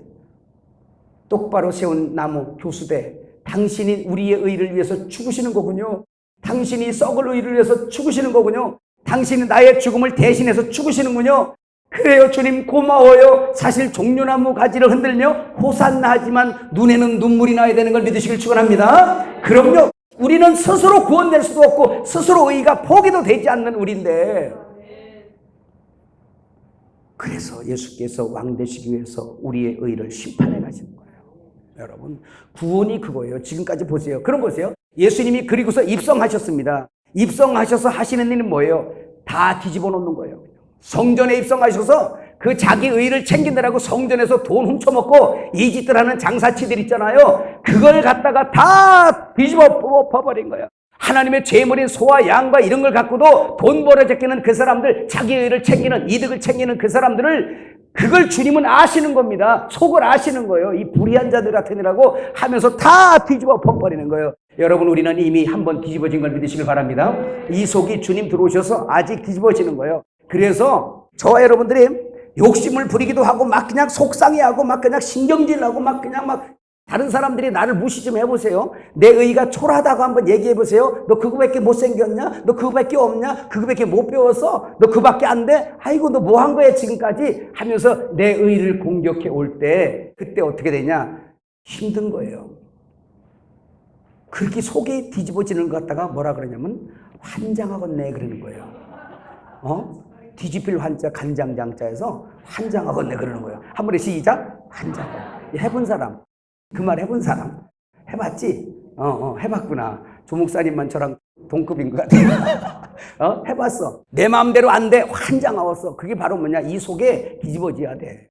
똑바로 세운 나무 교수대 당신이 우리의 의를 위해서 죽으시는 거군요. 당신이 썩을 의를 위해서 죽으시는 거군요. 당신이 나의 죽음을 대신해서 죽으시는군요. 그래요 주님 고마워요. 사실 종려나무 가지를 흔들며 호산나 하지만 눈에는 눈물이 나야 되는 걸 믿으시길 축원합니다. 그럼요. 우리는 스스로 구원될 수도 없고 스스로 의가 포기도 되지 않는 우리인데 그래서 예수께서 왕 되시기 위해서 우리의 의를 심판해 가시는 거예요. 여러분 구원이 그거예요. 지금까지 보세요. 그럼 보세요. 예수님이 그리고서 입성하셨습니다. 입성하셔서 하시는 일은 뭐예요? 다 뒤집어 놓는 거예요. 성전에 입성하셔서 그 자기 의를 챙긴다라고 성전에서 돈 훔쳐먹고 이 짓들 하는 장사치들 있잖아요. 그걸 갖다가 다 뒤집어 버린 거예요. 하나님의 제물인 소와 양과 이런 걸 갖고도 돈 벌어 제끼는 그 사람들, 자기 의를 챙기는, 이득을 챙기는 그 사람들을 그걸 주님은 아시는 겁니다. 속을 아시는 거예요. 이 불의한 자들 같은 이라고 하면서 다 뒤집어 버리는 거예요. 여러분 우리는 이미 한번 뒤집어진 걸 믿으시길 바랍니다. 이 속이 주님 들어오셔서 아직 뒤집어지는 거예요. 그래서 저와 여러분들이 욕심을 부리기도 하고 막 그냥 속상해하고 막 그냥 신경질나고 막 그냥 막 다른 사람들이 나를 무시 좀 해보세요. 내 의가 초라하다고 한번 얘기해보세요. 너 그거밖에 못생겼냐? 너 그거밖에 없냐? 그거밖에 못 배웠어? 너 그거밖에 안 돼? 아이고 너 뭐 한 거야 지금까지? 하면서 내 의를 공격해 올 때 그때 어떻게 되냐? 힘든 거예요. 그렇게 속이 뒤집어지는 것 같다가 뭐라 그러냐면 환장하겠네 그러는 거예요. 뒤집힐 환자 간장장자에서 환장하겠네 그러는 거예요. 한 번에 시작. 환장. 해본 사람. 그 말 해본 사람? 해봤지? 해봤구나. 조 목사님만 저랑 동급인 것 같아요. 해봤어. 내 마음대로 안 돼. 환장하웠어. 그게 바로 뭐냐? 이 속에 뒤집어져야 돼.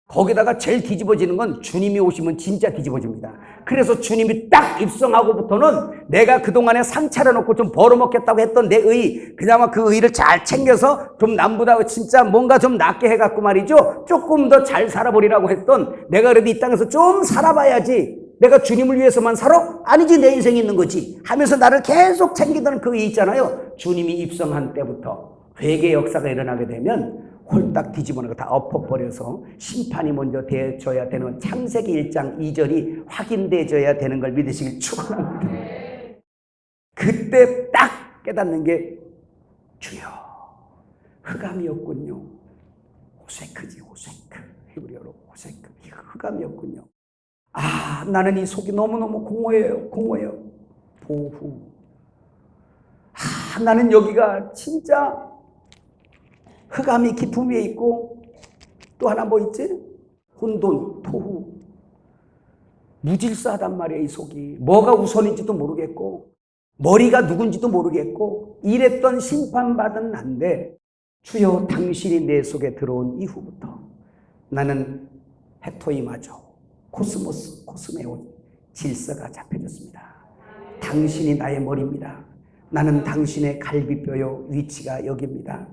거기다가 제일 뒤집어지는 건 주님이 오시면 진짜 뒤집어집니다. 그래서 주님이 딱 입성하고부터는 내가 그동안에 상 차려놓고 좀 벌어먹겠다고 했던 내 의, 그나마 그 의를 잘 챙겨서 좀 남보다 진짜 뭔가 좀 낫게 해갖고 말이죠. 조금 더 잘 살아보리라고 했던 내가 그래도 이 땅에서 좀 살아봐야지. 내가 주님을 위해서만 살아? 아니지 내 인생이 있는 거지. 하면서 나를 계속 챙기던 그 의 있잖아요. 주님이 입성한 때부터 회개 역사가 일어나게 되면 홀딱 뒤집어내고 다 엎어버려서 심판이 먼저 되어져야 되는 창세기 1장 2절이 확인되어져야 되는 걸 믿으시길 축원합니다. 그때 딱 깨닫는 게 주여 흑암이었군요. 호세크지 호세크. 히브리어로 호세크. 흑암이었군요. 아 나는 이 속이 너무너무 공허해요. 보후. 아 나는 여기가 진짜 흑암이 깊음 위에 있고 또 하나 뭐 있지? 혼돈, 토후. 무질서하단 말이에요. 이 속이. 뭐가 우선인지도 모르겠고 머리가 누군지도 모르겠고 이랬던 심판받은 난데 주여 당신이 내 속에 들어온 이후부터 나는 헤토이마저 코스메온 질서가 잡혀졌습니다. 당신이 나의 머리입니다. 나는 당신의 갈비뼈요 위치가 여기입니다.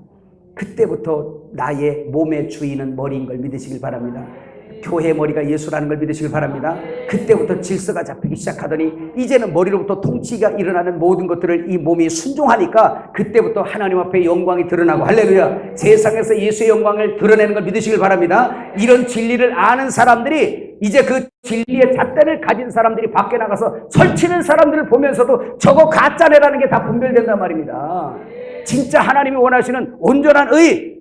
그때부터 나의 몸의 주인은 머리인 걸 믿으시길 바랍니다. 교회 머리가 예수라는 걸 믿으시길 바랍니다. 그때부터 질서가 잡히기 시작하더니 이제는 머리로부터 통치가 일어나는 모든 것들을 이 몸이 순종하니까 그때부터 하나님 앞에 영광이 드러나고 할렐루야. 세상에서 예수의 영광을 드러내는 걸 믿으시길 바랍니다. 이런 진리를 아는 사람들이 이제 그 진리의 잣대를 가진 사람들이 밖에 나가서 설치는 사람들을 보면서도 저거 가짜네라는 게 다 분별된단 말입니다. 진짜 하나님이 원하시는 온전한 의,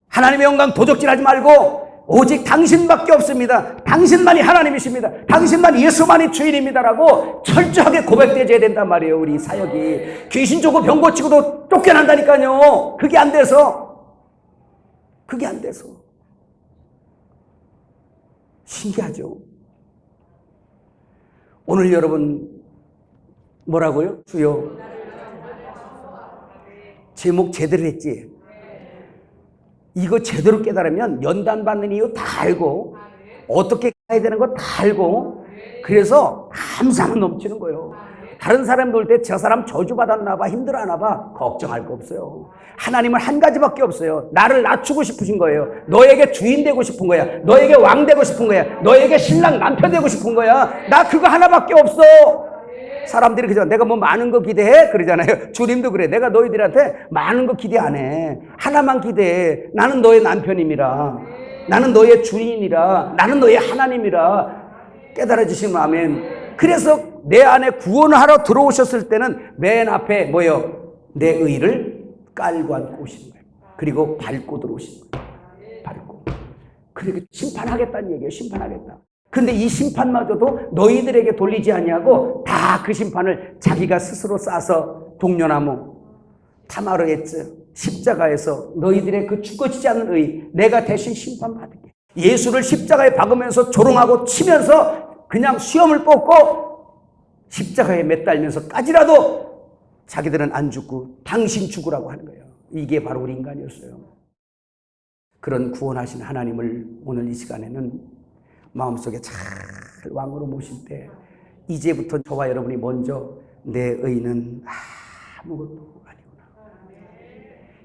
하나님의 영광 도적질하지 말고 오직 당신밖에 없습니다. 당신만이 하나님이십니다. 당신만 예수만이 주인입니다라고 철저하게 고백되어야 된단 말이에요. 우리 사역이. 귀신 쫓고 병 고치고도 쫓겨난다니까요. 그게 안 돼서. 신기하죠. 오늘 여러분 뭐라고요? 주여. 제목 제대로 했지? 이거 제대로 깨달으면 연단 받는 이유 다 알고 어떻게 가야 되는 거 다 알고 그래서 감사만 넘치는 거예요. 다른 사람 볼 때 저 사람 저주받았나 봐, 힘들어하나 봐, 걱정할 거 없어요. 하나님은 한 가지밖에 없어요. 나를 낮추고 싶으신 거예요. 너에게 주인 되고 싶은 거야. 너에게 왕 되고 싶은 거야. 너에게 신랑 남편 되고 싶은 거야. 나 그거 하나밖에 없어. 사람들이 그죠? 내가 뭐 많은 거 기대해? 그러잖아요. 주님도 그래. 내가 너희들한테 많은 거 기대 안 해. 하나만 기대해. 나는 너의 남편임이라. 나는 너의 주인이라. 나는 너의 하나님이라. 깨달아 주시면 아멘. 그래서 내 안에 구원을 하러 들어오셨을 때는 맨 앞에 뭐요? 내 의를 깔고 앉고 오시는 거예요. 그리고 밟고 들어오시는 거예요. 밟고. 그리고 심판하겠다는 얘기예요. 심판하겠다. 근데 이 심판마저도 너희들에게 돌리지 아니하고 다 그 심판을 자기가 스스로 싸서 동료나무 타마르에츠 십자가에서 너희들의 그 죽어지지 않는 의 내가 대신 심판받을게. 예수를 십자가에 박으면서 조롱하고 치면서 그냥 수염을 뽑고 십자가에 매달면서까지라도 자기들은 안 죽고 당신 죽으라고 하는 거예요. 이게 바로 우리 인간이었어요. 그런 구원하신 하나님을 오늘 이 시간에는 마음속에 잘 왕으로 모실 때 이제부터 저와 여러분이 먼저 내 의는 아무것도 아니구나.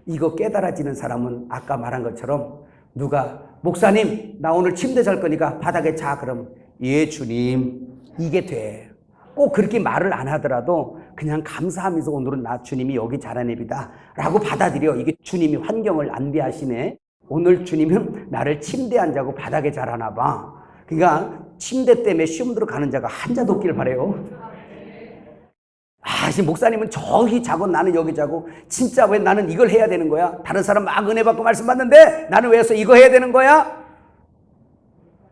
이거 깨달아지는 사람은 아까 말한 것처럼 누가 목사님 나 오늘 침대 잘 거니까 바닥에 자 그럼 예 주님 이게 돼. 꼭 그렇게 말을 안 하더라도 그냥 감사하면서 오늘은 나 주님이 여기 자라는 애비다 라고 받아들여. 이게 주님이 환경을 안배하시네. 오늘 주님은 나를 침대에 안 자고 바닥에 자라나 봐. 그러니까 침대 때문에 시험 들어가는 자가 한 자도 없기를 바라요. 지금 목사님은 저기 자고 나는 여기 자고 진짜 왜 나는 이걸 해야 되는 거야? 다른 사람 막 은혜 받고 말씀 받는데 나는 왜 해서 이거 해야 되는 거야?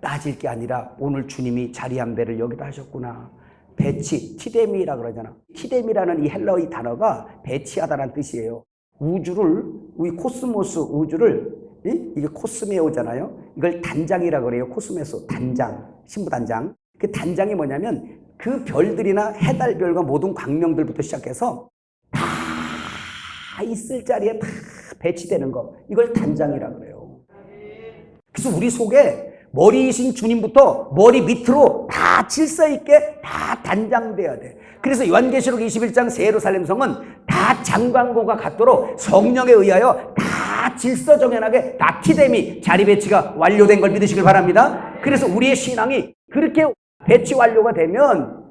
따질 게 아니라 오늘 주님이 자리 한 배를 여기다 하셨구나. 배치, 티데미라 그러잖아. 티데미라는 이 헬라의 단어가 배치하다라는 뜻이에요. 우주를, 우리 코스모스 우주를 이게 코스메오잖아요. 이걸 단장이라 그래요. 코스메소 단장, 신부단장. 그 단장이 뭐냐면 그 별들이나 해달별과 모든 광명들부터 시작해서 다 있을 자리에 다 배치되는 거. 이걸 단장이라 그래요. 그래서 우리 속에 머리이신 주님부터 머리 밑으로 다 질서 있게 다 단장돼야 돼. 그래서 요한계시록 21장 새 예루살렘 성은 다 장관고가 같도록 성령에 의하여 다 질서 정연하게 다 티데미 자리 배치가 완료된 걸 믿으시길 바랍니다. 그래서 우리의 신앙이 그렇게 배치 완료가 되면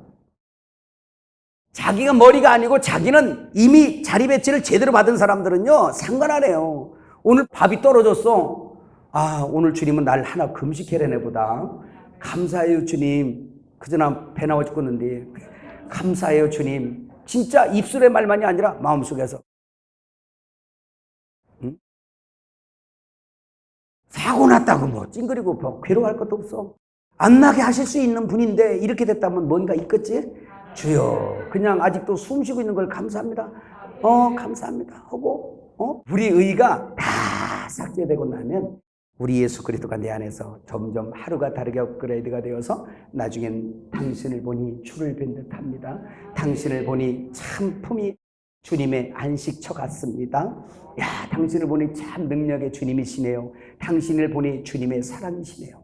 자기가 머리가 아니고 자기는 이미 자리 배치를 제대로 받은 사람들은요 상관 안 해요. 오늘 밥이 떨어졌어. 오늘 주님은 날 하나 금식해내네 보다. 감사해요 주님. 그저나 배 나와 죽겠는데 감사해요 주님. 진짜 입술의 말만이 아니라 마음속에서. 응? 사고 났다고 뭐 찡그리고 뭐 괴로워할 것도 없어. 안 나게 하실 수 있는 분인데 이렇게 됐다면 뭔가 있겠지? 주여 그냥 아직도 숨 쉬고 있는 걸 감사합니다. 감사합니다 하고 우리 의가 다 삭제되고 나면 우리 예수 그리스도가 내 안에서 점점 하루가 다르게 업그레이드가 되어서 나중엔 당신을 보니 주를 뵌 듯합니다. 당신을 보니 참 품이 주님의 안식처 같습니다. 당신을 보니 참 능력의 주님이시네요. 당신을 보니 주님의 사랑이시네요.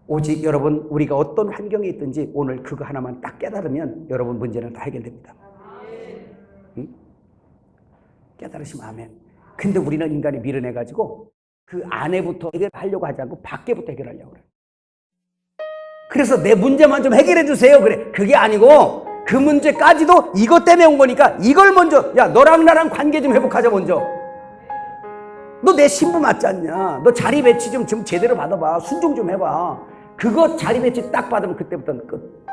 오직 여러분 우리가 어떤 환경에 있든지 오늘 그거 하나만 딱 깨달으면 여러분 문제는 다 해결됩니다. 응? 깨달으시면 아멘. 근데 우리는 인간이 밀어내가지고 그 안에부터 해결하려고 하지 않고 밖에부터 해결하려고 그래. 그래서 내 문제만 좀 해결해 주세요. 그래. 그게 아니고 그 문제까지도 이것 때문에 온 거니까 이걸 먼저 너랑 나랑 관계 좀 회복하자 먼저. 너 내 신부 맞지 않냐? 너 자리 배치 좀 제대로 받아봐. 순종 좀 해봐. 그거 자리 배치 딱 받으면 그때부터는 끝.